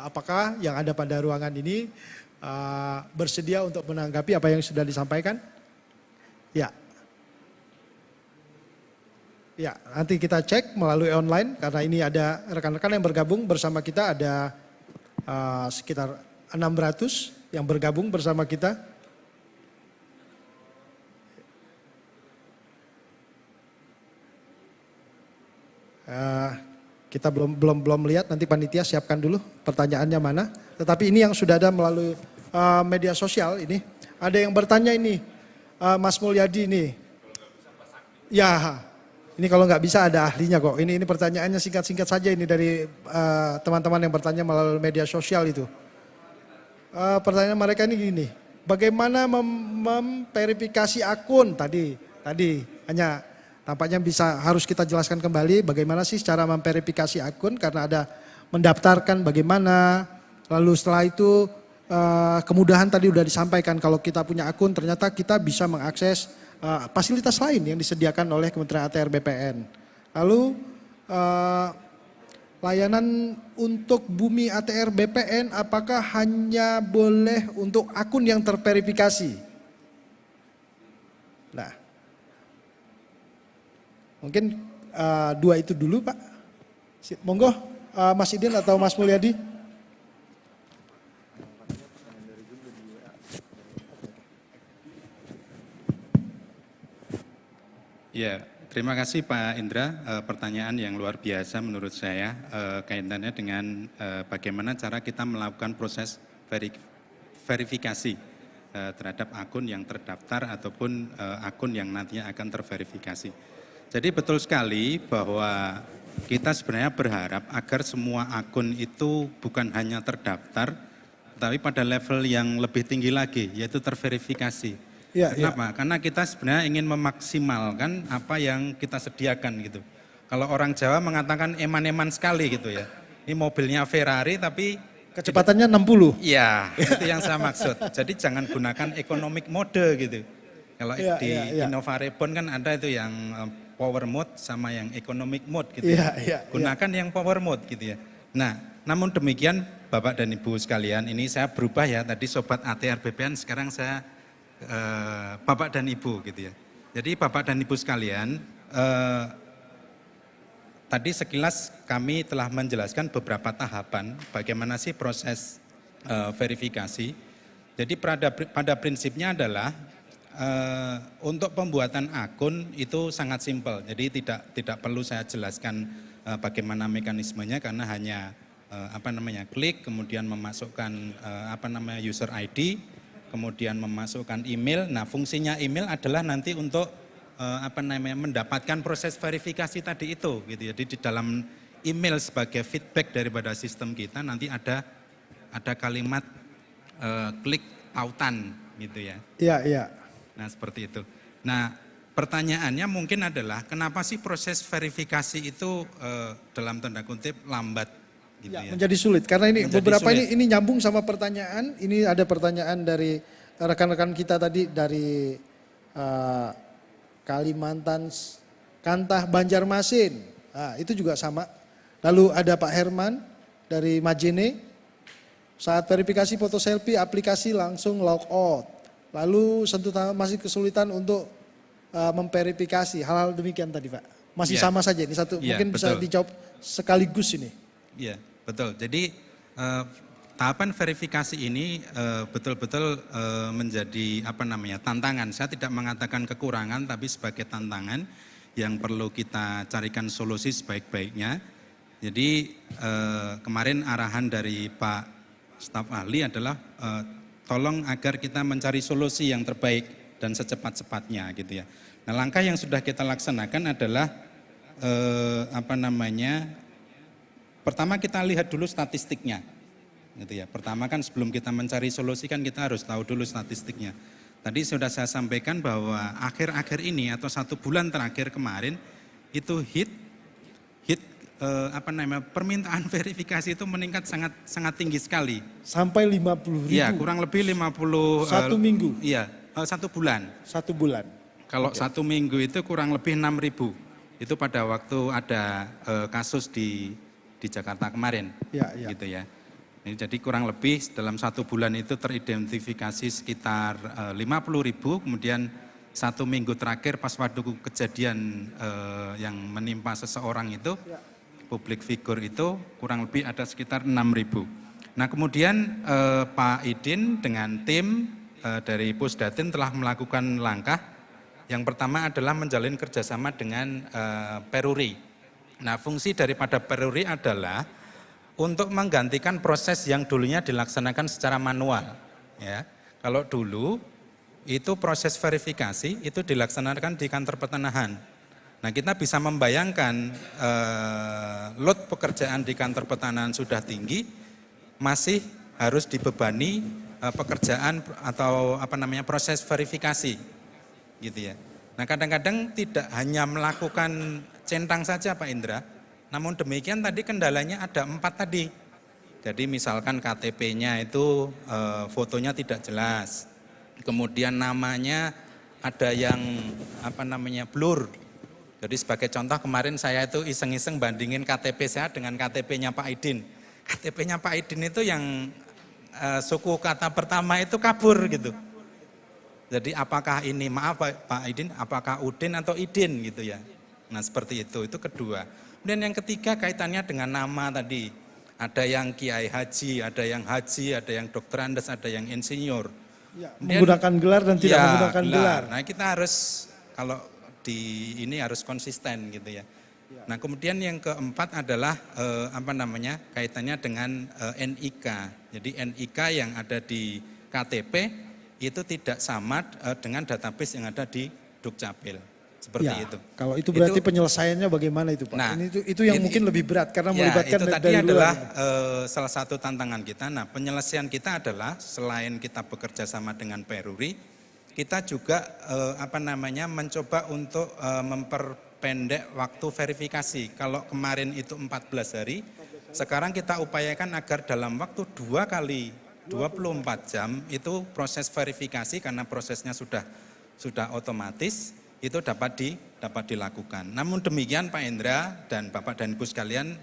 apakah yang ada pada ruangan ini bersedia untuk menanggapi apa yang sudah disampaikan. Ya. Ya, nanti kita cek melalui online karena ini ada rekan-rekan yang bergabung bersama kita, ada sekitar 600 yang bergabung bersama kita. Kita belum lihat, nanti panitia siapkan dulu pertanyaannya mana. Tetapi ini yang sudah ada melalui media sosial ini. Ada yang bertanya ini, Mas Mulyadi ini. Ya, ini kalau nggak bisa ada ahlinya kok. Ini pertanyaannya singkat-singkat saja ini dari teman-teman yang bertanya melalui media sosial itu. Pertanyaan mereka ini gini, bagaimana memverifikasi akun tadi hanya tampaknya harus kita jelaskan kembali bagaimana sih cara memverifikasi akun karena ada mendaftarkan bagaimana, lalu setelah itu kemudahan tadi sudah disampaikan kalau kita punya akun ternyata kita bisa mengakses fasilitas lain yang disediakan oleh Kementerian ATR BPN. Lalu layanan untuk Bumi ATR BPN apakah hanya boleh untuk akun yang terverifikasi? Nah, mungkin dua itu dulu Pak. Monggo Mas Idin atau Mas Mulyadi. Ya, terima kasih Pak Indra. Pertanyaan yang luar biasa menurut saya kaitannya dengan bagaimana cara kita melakukan proses verifikasi terhadap akun yang terdaftar ataupun akun yang nantinya akan terverifikasi. Jadi betul sekali bahwa kita sebenarnya berharap agar semua akun itu bukan hanya terdaftar, tapi pada level yang lebih tinggi lagi, yaitu terverifikasi. Ya, Kenapa? Karena kita sebenarnya ingin memaksimalkan apa yang kita sediakan gitu. Kalau orang Jawa mengatakan eman-eman sekali gitu ya. Ini mobilnya Ferrari tapi kecepatannya 60. Iya, itu yang saya maksud. Jadi jangan gunakan economic mode gitu. Kalau di Innova Reborn kan ada itu yang power mode sama yang economic mode gitu. Gunakan yang power mode gitu ya. Nah, namun demikian Bapak dan Ibu sekalian, ini saya berubah ya. Tadi Sobat ATR BPN, sekarang saya Bapak dan Ibu gitu ya. Jadi Bapak dan Ibu sekalian, tadi sekilas kami telah menjelaskan beberapa tahapan bagaimana sih proses verifikasi. Jadi pada prinsipnya adalah untuk pembuatan akun itu sangat simpel. Jadi tidak perlu saya jelaskan bagaimana mekanismenya karena hanya klik kemudian memasukkan user ID, kemudian memasukkan email. Nah, fungsinya email adalah nanti untuk mendapatkan proses verifikasi tadi itu gitu. Jadi di dalam email sebagai feedback daripada sistem kita nanti ada kalimat klik tautan gitu ya. Iya. Nah, seperti itu. Nah, pertanyaannya mungkin adalah kenapa sih proses verifikasi itu dalam tanda kutip lambat gitu ya. Menjadi sulit karena ini Menjadi beberapa sulit. ini nyambung sama pertanyaan. Ini ada pertanyaan dari rekan-rekan kita tadi dari Kalimantan, Kantah, Banjarmasin. Nah, itu juga sama. Lalu ada Pak Herman dari Majene. Saat verifikasi foto selfie aplikasi langsung log out. Lalu masih kesulitan untuk memverifikasi. Hal-hal demikian tadi Pak. Masih sama saja ini satu. Mungkin bisa dijawab sekaligus ini. Iya, betul. Jadi tahapan verifikasi ini betul-betul menjadi tantangan. Saya tidak mengatakan kekurangan, tapi sebagai tantangan yang perlu kita carikan solusi sebaik-baiknya. Jadi kemarin arahan dari Pak Staf Ahli adalah tolong agar kita mencari solusi yang terbaik dan secepat-cepatnya gitu ya. Nah, langkah yang sudah kita laksanakan adalah pertama kita lihat dulu statistiknya. Gitu ya. Pertama kan sebelum kita mencari solusi kan kita harus tahu dulu statistiknya. Tadi sudah saya sampaikan bahwa akhir-akhir ini atau 1 bulan terakhir kemarin itu permintaan verifikasi itu meningkat sangat tinggi sekali. Sampai 50.000. Iya, kurang lebih 50. 1 minggu. Iya, 1 bulan. 1 bulan. Kalau 1 minggu itu kurang lebih 6.000. Itu pada waktu ada kasus di Jakarta kemarin. Gitu ya. Jadi kurang lebih dalam 1 bulan itu teridentifikasi sekitar 50.000, kemudian 1 minggu terakhir pas waktu kejadian yang menimpa seseorang itu, publik figur itu kurang lebih ada sekitar 6.000. Nah, kemudian Pak Idin dengan tim dari Pusdatin telah melakukan langkah. Yang pertama adalah menjalin kerjasama dengan Peruri. Nah, fungsi daripada Peruri adalah untuk menggantikan proses yang dulunya dilaksanakan secara manual. Ya, kalau dulu itu proses verifikasi itu dilaksanakan di kantor pertanahan. Nah, kita bisa membayangkan load pekerjaan di kantor pertanahan sudah tinggi, masih harus dibebani pekerjaan atau proses verifikasi, gitu ya. Nah, kadang-kadang tidak hanya melakukan centang saja Pak Indra. Namun demikian tadi kendalanya ada 4 tadi. Jadi misalkan KTP-nya itu fotonya tidak jelas. Kemudian namanya ada yang blur. Jadi sebagai contoh kemarin saya itu iseng-iseng bandingin KTP saya dengan KTP-nya Pak Idin. KTP-nya Pak Idin itu yang suku kata pertama itu kabur gitu. Jadi apakah ini, maaf Pak Idin, apakah Udin atau Idin gitu ya. Nah, seperti itu kedua. Kemudian yang ketiga kaitannya dengan nama tadi. Ada yang Kiai Haji, ada yang Haji, ada yang Dokter Andes, ada yang insinyur. Ya, menggunakan gelar dan tidak menggunakan gelar. Nah, kita harus kalau di ini harus konsisten gitu ya. Nah, kemudian yang keempat adalah kaitannya dengan NIK. Jadi NIK yang ada di KTP itu tidak sama dengan database yang ada di Dukcapil. seperti Ya, itu. kalau itu berarti penyelesaiannya bagaimana itu Pak? Nah, itu yang mungkin lebih berat karena melibatkan itu tadi dari adalah luar. salah satu tantangan kita. Nah, penyelesaian kita adalah selain kita bekerja sama dengan Peruri, kita juga mencoba untuk memperpendek waktu verifikasi. Kalau kemarin itu 14 hari, sekarang kita upayakan agar dalam waktu 2 kali 24 jam itu proses verifikasi, karena prosesnya sudah otomatis, itu dapat dilakukan. Namun demikian Pak Indra dan Bapak dan Ibu sekalian,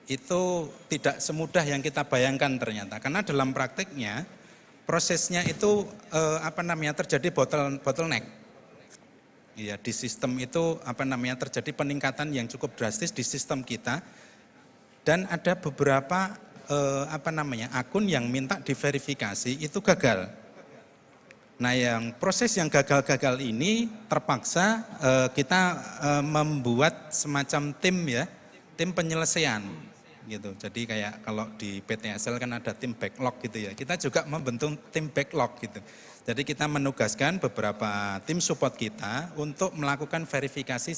itu tidak semudah yang kita bayangkan ternyata. Karena dalam prakteknya prosesnya itu terjadi bottleneck. Ya, di sistem itu terjadi peningkatan yang cukup drastis di sistem kita, dan ada beberapa akun yang minta diverifikasi itu gagal. Nah, proses yang gagal-gagal ini terpaksa kita membuat semacam tim penyelesaian gitu. Jadi kayak kalau di PTSL kan ada tim backlog gitu ya. Kita juga membentuk tim backlog gitu. Jadi kita menugaskan beberapa tim support kita untuk melakukan verifikasi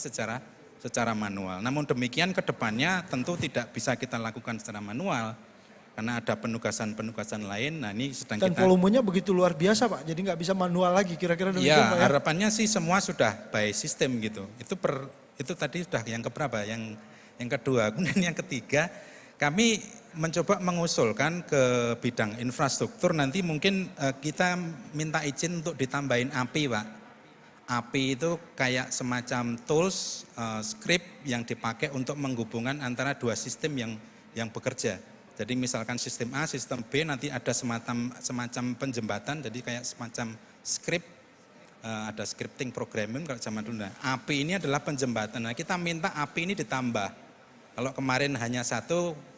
secara manual. Namun demikian ke depannya tentu tidak bisa kita lakukan secara manual, karena ada penugasan-penugasan lain. Nah, ini sedang Dan volumenya begitu luar biasa Pak, jadi nggak bisa manual lagi kira-kira demikian ya, Pak ya? harapannya sih semua sudah by system gitu. Itu tadi sudah yang keberapa? Yang kedua. Kemudian yang ketiga, kami mencoba mengusulkan ke bidang infrastruktur, nanti mungkin kita minta izin untuk ditambahin API Pak. API itu kayak semacam tools, script yang dipakai untuk menghubungkan antara dua sistem yang bekerja. Jadi misalkan sistem A, sistem B, nanti ada semacam penjembatan, jadi kayak semacam script, ada scripting programming kalau zaman dulu. Nah, API ini adalah penjembatan. Nah, kita minta API ini ditambah. Kalau kemarin hanya 1,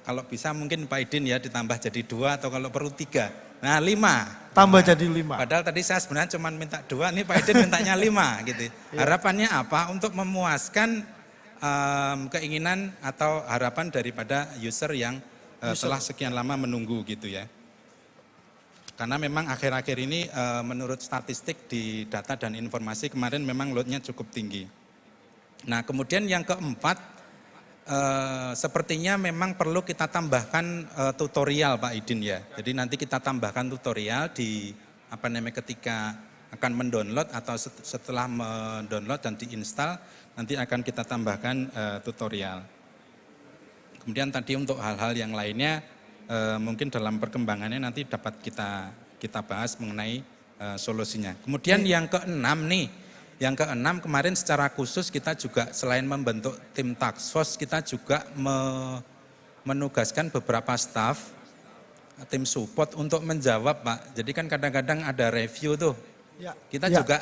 kalau bisa mungkin Pak Idin ya ditambah jadi 2 atau kalau perlu 3. Nah, 5. Tambah jadi 5. Padahal tadi saya sebenarnya cuma minta 2, ini Pak Idin mintanya 5 gitu. Harapannya apa? Untuk memuaskan keinginan atau harapan daripada user yang setelah sekian lama menunggu gitu ya. Karena memang akhir-akhir ini menurut statistik di data dan informasi kemarin memang loadnya cukup tinggi. Nah, kemudian yang keempat, sepertinya memang perlu kita tambahkan tutorial Pak Idin ya. Jadi nanti kita tambahkan tutorial di ketika akan mendownload atau setelah mendownload dan diinstal, nanti akan kita tambahkan tutorial. Kemudian tadi untuk hal-hal yang lainnya mungkin dalam perkembangannya nanti dapat kita bahas mengenai solusinya. Kemudian yang keenam nih, kemarin secara khusus kita juga selain membentuk tim task force, kita juga menugaskan beberapa staf tim support untuk menjawab Pak. Jadi kan kadang-kadang ada review tuh. Kita juga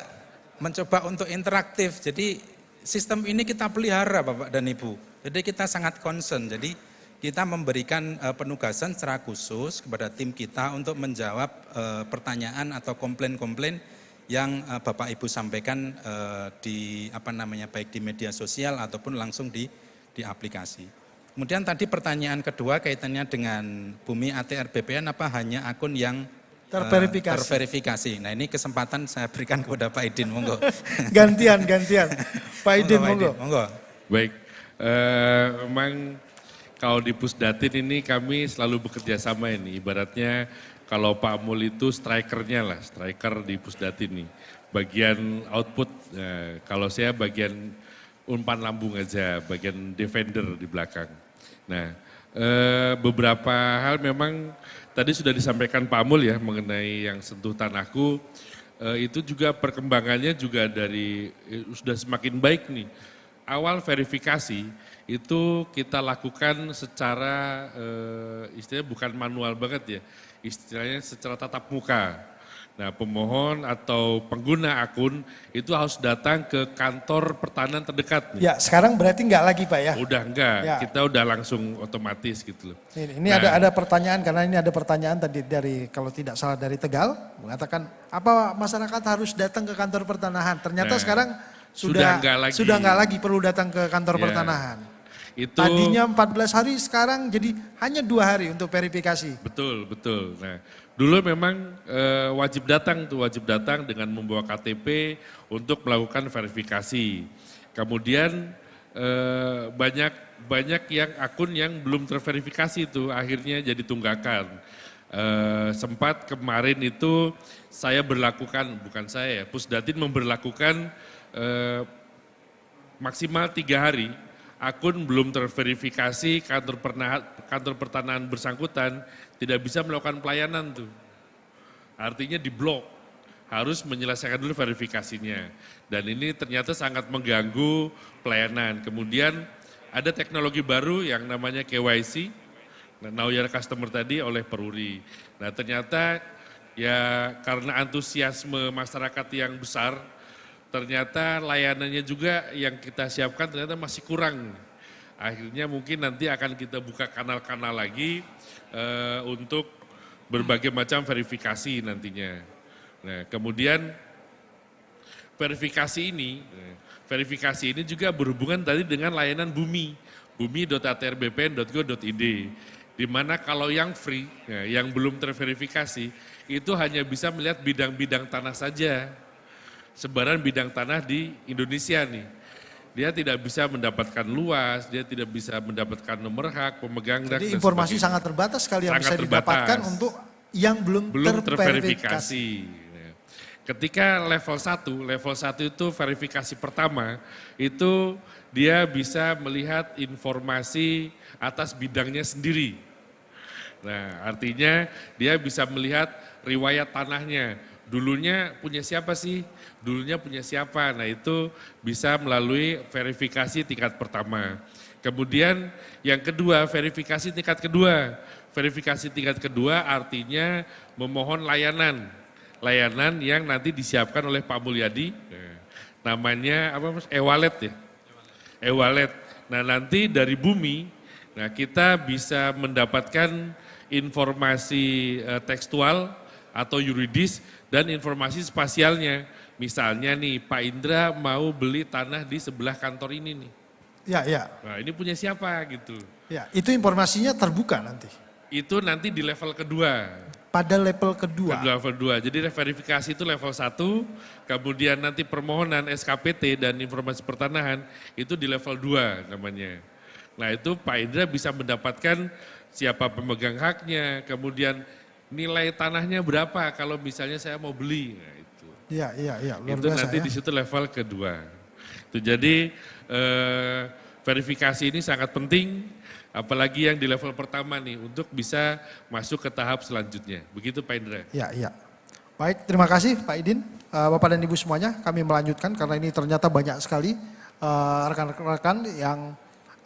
mencoba untuk interaktif. Jadi sistem ini kita pelihara Bapak dan Ibu. Jadi kita sangat concern, jadi kita memberikan penugasan secara khusus kepada tim kita untuk menjawab pertanyaan atau komplain-komplain yang Bapak Ibu sampaikan baik di media sosial ataupun langsung di aplikasi. Kemudian tadi pertanyaan kedua kaitannya dengan Bumi ATR BPN, apa hanya akun yang terverifikasi. Nah, ini kesempatan saya berikan kepada Pak Idin, monggo. Gantian. Pak Idin, monggo. Baik. Memang kalau di Pusdatin ini kami selalu bekerja sama ini, ibaratnya kalau Pak Mul itu strikernya lah, striker di Pusdatin nih. Bagian output, kalau saya bagian umpan lambung aja, bagian defender di belakang. Nah, beberapa hal memang tadi sudah disampaikan Pak Mul ya mengenai yang sentuh tanahku, itu juga perkembangannya juga sudah semakin baik nih. Awal verifikasi itu kita lakukan secara istilahnya bukan manual banget ya, istilahnya secara tatap muka. Nah, pemohon atau pengguna akun itu harus datang ke kantor pertanahan terdekat nih. Ya, sekarang berarti enggak lagi Pak ya? Udah enggak, ya. Kita udah langsung otomatis gitu loh. Ini ada pertanyaan, karena ini ada pertanyaan tadi dari, kalau tidak salah dari Tegal, mengatakan apa masyarakat harus datang ke kantor pertanahan? Ternyata sekarang sudah enggak lagi perlu datang ke kantor pertanahan. itu Tadinya 14 hari, sekarang jadi hanya 2 hari untuk verifikasi. betul, betul. Nah, dulu memang wajib datang dengan membawa KTP untuk melakukan verifikasi. Kemudian banyak yang akun yang belum terverifikasi itu akhirnya jadi tunggakan. Sempat kemarin itu saya berlakukan, bukan saya ya, Pusdatin memberlakukan maksimal 3 hari, akun belum terverifikasi, kantor pertanahan bersangkutan tidak bisa melakukan pelayanan tuh. Artinya diblok, harus menyelesaikan dulu verifikasinya. Dan ini ternyata sangat mengganggu pelayanan. Kemudian ada teknologi baru yang namanya KYC, Know Your Customer tadi oleh Peruri. Nah ternyata ya karena antusiasme masyarakat yang besar, ternyata layanannya juga yang kita siapkan ternyata masih kurang. Akhirnya mungkin nanti akan kita buka kanal-kanal lagi untuk berbagai macam verifikasi nantinya. Nah kemudian verifikasi ini juga berhubungan tadi dengan layanan bumi.atrbpn.go.id. Di mana kalau yang free, yang belum terverifikasi, itu hanya bisa melihat bidang-bidang tanah saja. Sebaran bidang tanah di Indonesia nih. Dia tidak bisa mendapatkan luas, dia tidak bisa mendapatkan nomor hak, pemegang hak. Jadi informasi sangat terbatas sekali yang bisa didapatkan untuk yang belum terverifikasi. Ketika level 1 itu verifikasi pertama, itu dia bisa melihat informasi atas bidangnya sendiri. Nah artinya dia bisa melihat riwayat tanahnya, dulunya punya siapa sih, dulunya punya siapa, nah itu bisa melalui verifikasi tingkat pertama. Kemudian yang kedua, verifikasi tingkat kedua. Verifikasi tingkat kedua artinya memohon layanan yang nanti disiapkan oleh Pak Mulyadi, namanya apa mas? E-wallet ya, e-wallet. Nah nanti dari Bumi, nah kita bisa mendapatkan informasi tekstual atau yuridis dan informasi spasialnya. Misalnya nih Pak Indra mau beli tanah di sebelah kantor ini nih. Ya. Nah ini punya siapa gitu. Ya, itu informasinya terbuka nanti. Itu nanti di level kedua. Pada level kedua. Level 2. Jadi verifikasi itu level 1, kemudian nanti permohonan SKPT dan informasi pertanahan itu di level 2 namanya. Nah itu Pak Indra bisa mendapatkan siapa pemegang haknya, kemudian nilai tanahnya berapa kalau misalnya saya mau beli. Nah, itu. Iya, luar itu biasa nanti ya. di situ level kedua. Itu jadi verifikasi ini sangat penting, apalagi yang di level pertama nih untuk bisa masuk ke tahap selanjutnya. Begitu Pak Indra. Iya. Baik, terima kasih Pak Idin. Bapak dan Ibu semuanya, kami melanjutkan karena ini ternyata banyak sekali rekan-rekan yang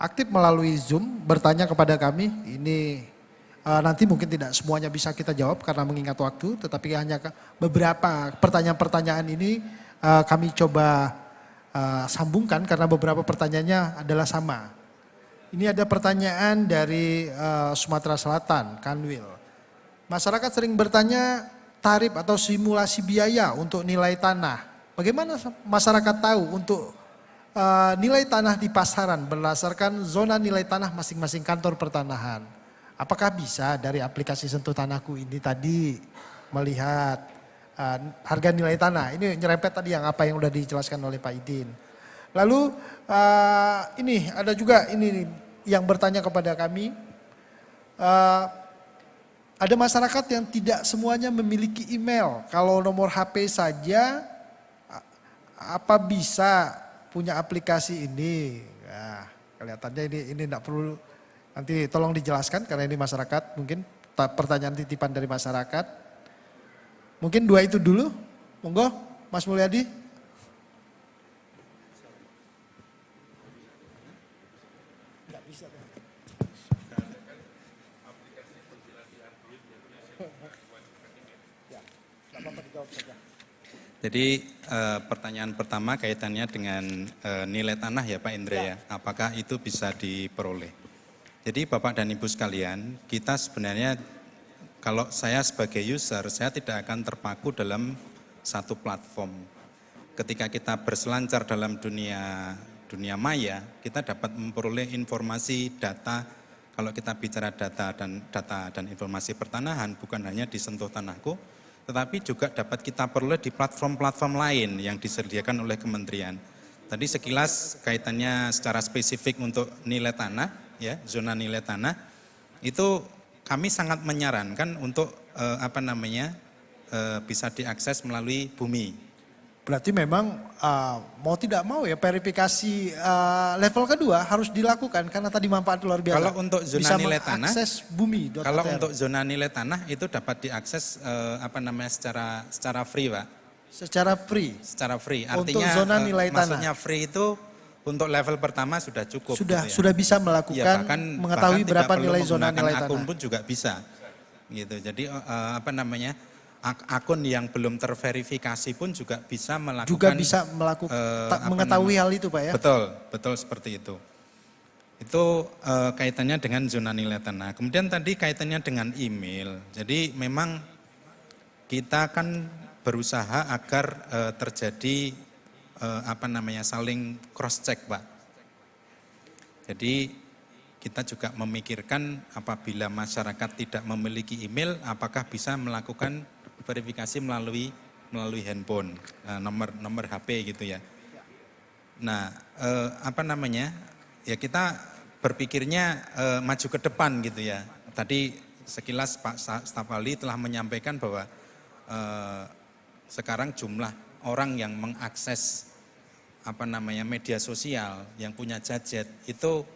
aktif melalui Zoom bertanya kepada kami. Ini nanti mungkin tidak semuanya bisa kita jawab karena mengingat waktu, tetapi hanya beberapa pertanyaan-pertanyaan ini kami coba sambungkan karena beberapa pertanyaannya adalah sama. Ini ada pertanyaan dari Sumatera Selatan, Kanwil. Masyarakat sering bertanya tarif atau simulasi biaya untuk nilai tanah. Bagaimana masyarakat tahu untuk nilai tanah di pasaran berdasarkan zona nilai tanah masing-masing kantor pertanahan? Apakah bisa dari aplikasi Sentuh Tanahku ini tadi melihat harga nilai tanah? Ini nyerempet tadi yang apa yang sudah dijelaskan oleh Pak Idin. Lalu ini ada juga ini yang bertanya kepada kami. Ada masyarakat yang tidak semuanya memiliki email. Kalau nomor HP saja, apa bisa punya aplikasi ini? Nah, kelihatannya ini tidak perlu, nanti tolong dijelaskan karena ini masyarakat, mungkin pertanyaan titipan dari masyarakat. Mungkin 2 itu dulu, monggo Mas Mulyadi. Jadi pertanyaan pertama kaitannya dengan nilai tanah ya Pak Indra ya. Apakah itu bisa diperoleh? Jadi Bapak dan Ibu sekalian, kita sebenarnya kalau saya sebagai user, saya tidak akan terpaku dalam satu platform. Ketika kita berselancar dalam dunia dunia maya, kita dapat memperoleh informasi data. Kalau kita bicara data dan informasi pertanahan, bukan hanya di Sentuh Tanahku, tetapi juga dapat kita peroleh di platform-platform lain yang disediakan oleh kementerian. Tadi sekilas kaitannya secara spesifik untuk nilai tanah, ya, zona nilai tanah, itu kami sangat menyarankan untuk bisa diakses melalui bumi. Berarti memang mau tidak mau ya verifikasi level kedua harus dilakukan karena tadi manfaat luar biasa. Kalau untuk zona bisa nilai tanah, bumi. Kalau untuk zona nilai tanah itu dapat diakses secara free, Pak. Secara free. Secara free. Untuk Artinya zona nilai tanah. Maksudnya free itu untuk level pertama sudah cukup. Sudah gitu ya. sudah bisa melakukan mengetahui berapa nilai zona nilai tanah. Akun pun juga bisa. Gitu. Jadi akun yang belum terverifikasi pun juga bisa melakukan mengetahui hal itu, Pak, ya. Betul seperti itu. Itu kaitannya dengan zona nilai tanah. Kemudian tadi kaitannya dengan email. Jadi memang kita kan berusaha agar terjadi saling cross check, Pak. Jadi kita juga memikirkan apabila masyarakat tidak memiliki email, apakah bisa melakukan verifikasi melalui handphone, nomor HP gitu ya. Nah, ya kita berpikirnya maju ke depan gitu ya. Tadi sekilas Pak Staf Ahli telah menyampaikan bahwa sekarang jumlah orang yang mengakses media sosial yang punya gadget itu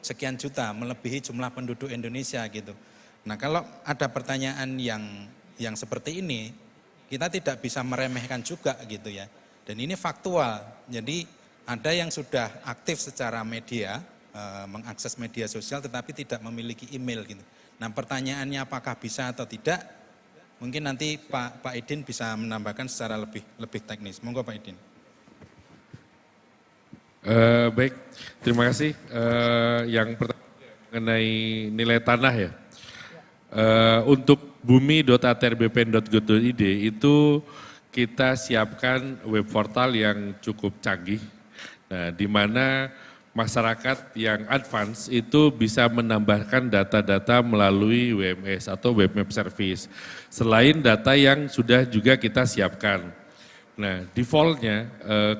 sekian juta, melebihi jumlah penduduk Indonesia gitu. Nah, kalau ada pertanyaan yang seperti ini, kita tidak bisa meremehkan juga gitu ya. Dan ini faktual. Jadi ada yang sudah aktif secara media, mengakses media sosial tetapi tidak memiliki email gitu. Nah, pertanyaannya apakah bisa atau tidak? Mungkin nanti Pak Idin bisa menambahkan secara lebih teknis. Monggo Pak Idin. Baik, terima kasih. Yang pertama mengenai nilai tanah ya. Untuk bumi.atrbpn.go.id itu kita siapkan web portal yang cukup canggih, nah, di mana masyarakat yang advance itu bisa menambahkan data-data melalui WMS atau Web Map Service, selain data yang sudah juga kita siapkan. Nah, defaultnya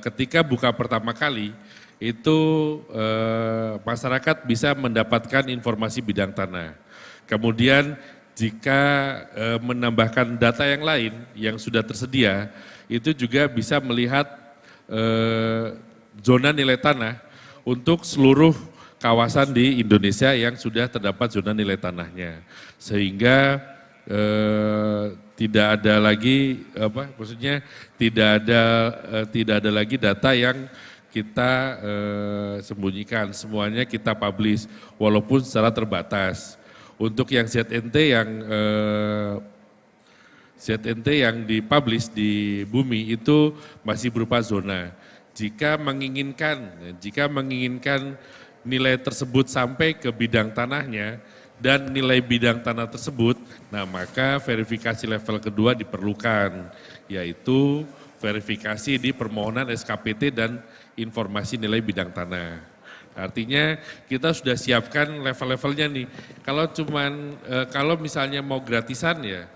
ketika buka pertama kali itu masyarakat bisa mendapatkan informasi bidang tanah. Kemudian jika menambahkan data yang lain yang sudah tersedia, itu juga bisa melihat zona nilai tanah untuk seluruh kawasan di Indonesia yang sudah terdapat zona nilai tanahnya. Sehingga tidak ada lagi tidak ada lagi data yang kita sembunyikan, semuanya kita publish walaupun secara terbatas. Untuk yang ZNT yang dipublish di bumi itu masih berupa zona. Jika menginginkan nilai tersebut sampai ke bidang tanahnya dan nilai bidang tanah tersebut, nah maka verifikasi level kedua diperlukan, yaitu verifikasi di permohonan SKPT dan informasi nilai bidang tanah. Artinya kita sudah siapkan level-levelnya nih. Kalau misalnya mau gratisan ya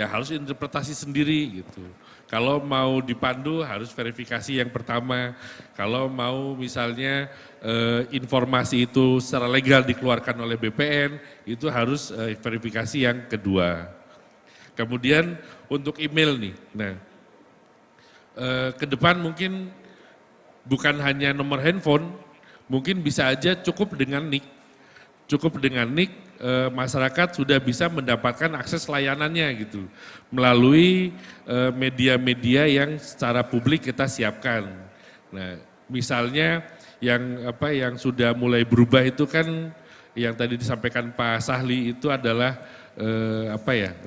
harus interpretasi sendiri gitu. Kalau mau dipandu harus verifikasi yang pertama. Kalau mau misalnya informasi itu secara legal dikeluarkan oleh BPN, itu harus verifikasi yang kedua. Kemudian untuk email nih. Nah, ke depan mungkin bukan hanya nomor handphone, mungkin bisa aja cukup dengan NIK. Cukup dengan NIK, masyarakat sudah bisa mendapatkan akses layanannya gitu. Melalui media-media yang secara publik kita siapkan. Nah, misalnya yang sudah mulai berubah itu kan yang tadi disampaikan Pak Sahli itu adalah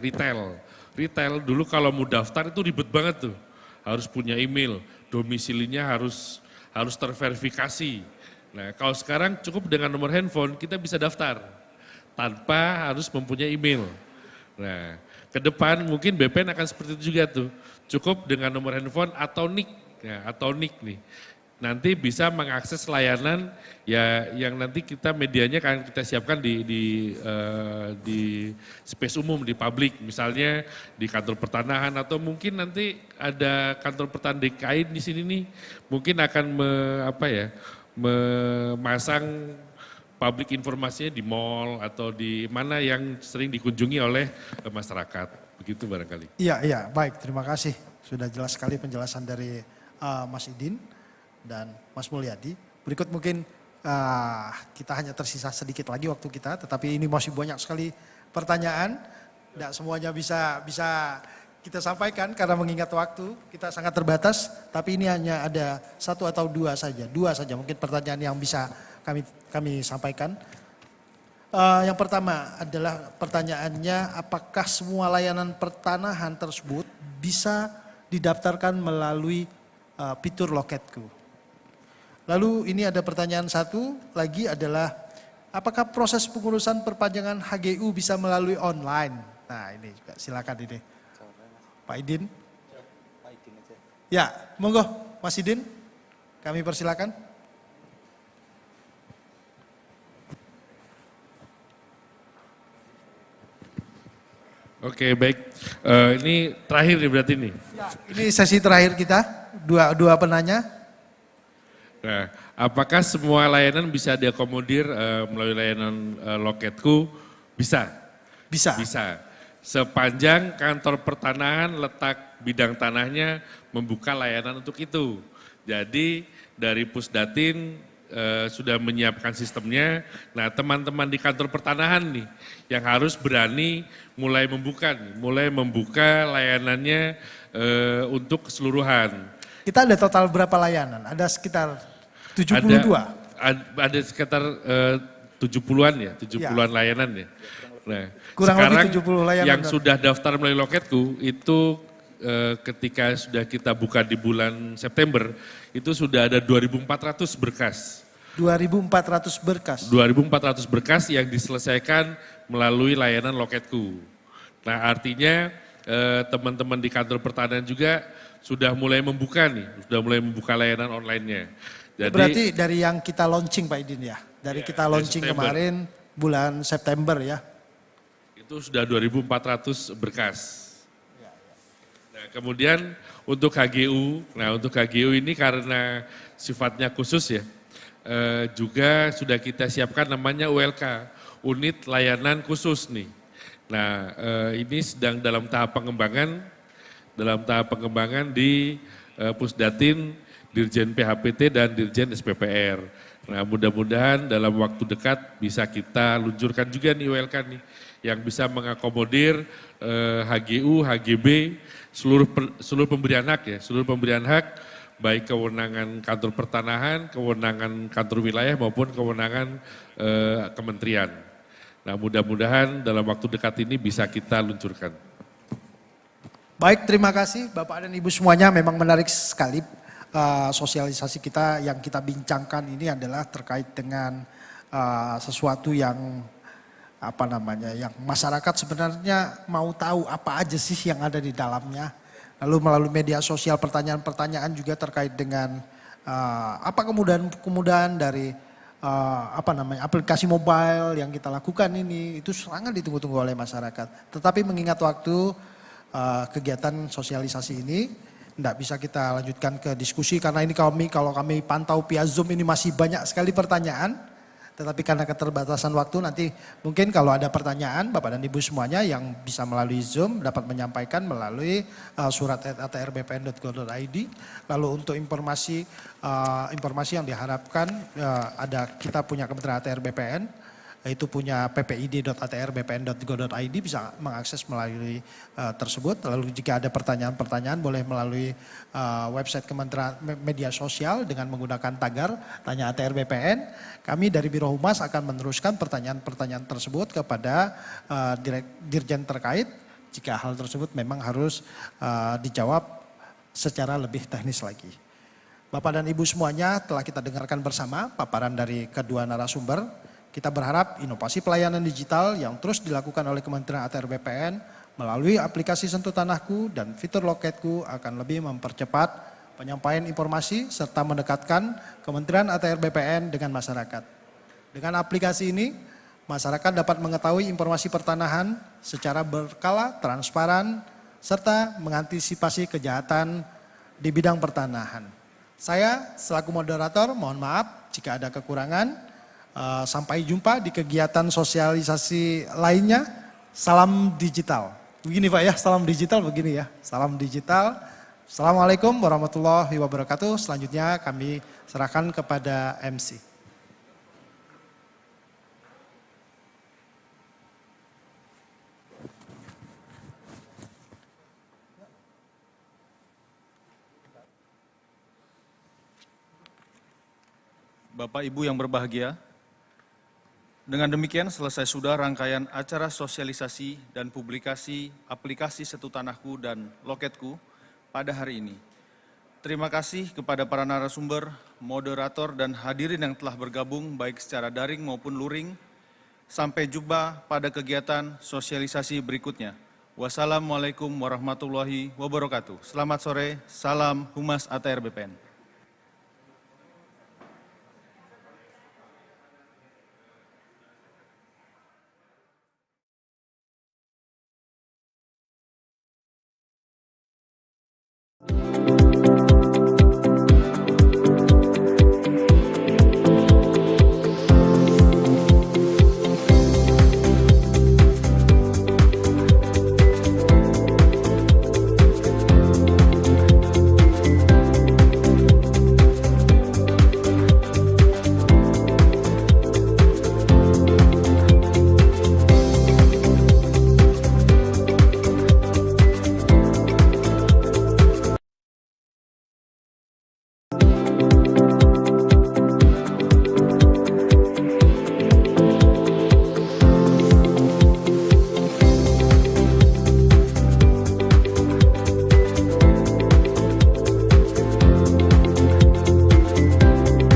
retail. Retail dulu kalau mau daftar itu ribet banget tuh. Harus punya email, domisilinya harus terverifikasi. Nah, kalau sekarang cukup dengan nomor handphone kita bisa daftar tanpa harus mempunyai email. Nah, ke depan mungkin BPN akan seperti itu juga tuh. Cukup dengan nomor handphone atau NIK. Ya, atau NIK nih. nanti bisa mengakses layanan ya yang nanti kita medianya akan kita siapkan di space umum, di publik, misalnya di kantor pertanahan atau mungkin nanti ada kantor pertanahan DKI di sini nih, mungkin akan memasang publik informasinya di mall atau di mana yang sering dikunjungi oleh masyarakat, begitu barangkali. Iya, baik, terima kasih. Sudah jelas sekali penjelasan dari Mas Idin dan Mas Mulyadi. Berikut mungkin kita hanya tersisa sedikit lagi waktu kita, tetapi ini masih banyak sekali pertanyaan. Tidak semuanya bisa kita sampaikan karena mengingat waktu kita sangat terbatas, tapi ini hanya ada satu atau dua saja mungkin pertanyaan yang bisa kami sampaikan. Yang pertama adalah pertanyaannya, apakah semua layanan pertanahan tersebut bisa didaftarkan melalui fitur Loketku? Lalu ini ada pertanyaan satu lagi adalah, apakah proses pengurusan perpanjangan HGU bisa melalui online? Nah ini juga silakan ini. Pak Idin. Ya, monggo Mas Idin, kami persilakan. Oke, baik. Ini terakhir nih berarti nih. Ya, ini sesi terakhir kita, dua penanya. Nah, apakah semua layanan bisa diakomodir melalui layanan Loketku? Bisa. Bisa. Sepanjang kantor pertanahan letak bidang tanahnya membuka layanan untuk itu. Jadi dari Pusdatin sudah menyiapkan sistemnya. Nah, teman-teman di kantor pertanahan nih yang harus berani mulai membuka layanannya untuk keseluruhan. Kita ada total berapa layanan? Ada sekitar 72? Ada sekitar 70-an ya, 70-an layanan ya. Nah, kurang sekarang lebih 70 layanan yang sudah daftar melalui Loketku itu ketika sudah kita buka di bulan September, itu sudah ada 2.400 berkas. 2.400 berkas? 2.400 berkas yang diselesaikan melalui layanan Loketku. Nah artinya teman-teman di kantor pertanahan juga sudah mulai membuka layanan online-nya. Jadi, berarti dari yang kita launching Pak Idin ya? Dari kita launching kemarin bulan September ya? Itu sudah 2.400 berkas. Nah kemudian untuk HGU ini karena sifatnya khusus ya, juga sudah kita siapkan namanya ULK, Unit Layanan Khusus nih. Nah ini sedang dalam tahap pengembangan di Pusdatin, Dirjen PHPT dan Dirjen SPPR. Nah mudah-mudahan dalam waktu dekat bisa kita luncurkan juga nih ULK nih, yang bisa mengakomodir HGU, HGB, seluruh pemberian hak ya, seluruh pemberian hak, baik kewenangan kantor pertanahan, kewenangan kantor wilayah maupun kewenangan kementerian. Nah mudah-mudahan dalam waktu dekat ini bisa kita luncurkan. Baik, terima kasih Bapak dan Ibu semuanya, memang menarik sekali sosialisasi kita yang kita bincangkan ini adalah terkait dengan sesuatu yang yang masyarakat sebenarnya mau tahu apa aja sih yang ada di dalamnya. Lalu melalui media sosial pertanyaan-pertanyaan juga terkait dengan apa kemudahan dari aplikasi mobile yang kita lakukan ini, itu sangat ditunggu-tunggu oleh masyarakat. Tetapi mengingat waktu kegiatan sosialisasi ini tidak bisa kita lanjutkan ke diskusi karena ini kalau kami pantau via Zoom ini masih banyak sekali pertanyaan. Tetapi karena keterbatasan waktu nanti mungkin kalau ada pertanyaan Bapak dan Ibu semuanya yang bisa melalui Zoom dapat menyampaikan melalui surat@atrbpn.go.id. Lalu untuk informasi yang diharapkan kita punya Kementerian ATR BPN, yaitu punya ppid.atrbpn.go.id, bisa mengakses melalui tersebut. Lalu jika ada pertanyaan-pertanyaan boleh melalui website Kementerian Media Sosial dengan menggunakan tagar Tanya ATR BPN. Kami dari Biro Humas akan meneruskan pertanyaan-pertanyaan tersebut kepada dirjen terkait jika hal tersebut memang harus dijawab secara lebih teknis lagi. Bapak dan Ibu semuanya, telah kita dengarkan bersama paparan dari kedua narasumber. Kita berharap inovasi pelayanan digital yang terus dilakukan oleh Kementerian ATR BPN melalui aplikasi Sentuh Tanahku dan fitur Loketku akan lebih mempercepat penyampaian informasi, serta mendekatkan Kementerian ATR BPN dengan masyarakat. Dengan aplikasi ini, masyarakat dapat mengetahui informasi pertanahan secara berkala, transparan, serta mengantisipasi kejahatan di bidang pertanahan. Saya selaku moderator mohon maaf jika ada kekurangan. Sampai jumpa di kegiatan sosialisasi lainnya. Salam digital. Begini Pak ya, salam digital begini ya. Salam digital. Assalamualaikum warahmatullahi wabarakatuh. Selanjutnya kami serahkan kepada MC. Bapak Ibu yang berbahagia, dengan demikian selesai sudah rangkaian acara sosialisasi dan publikasi aplikasi Setu Tanahku dan Loketku pada hari ini. Terima kasih kepada para narasumber, moderator, dan hadirin yang telah bergabung baik secara daring maupun luring. Sampai jumpa pada kegiatan sosialisasi berikutnya. Wassalamualaikum warahmatullahi wabarakatuh. Selamat sore, salam Humas ATR BPN.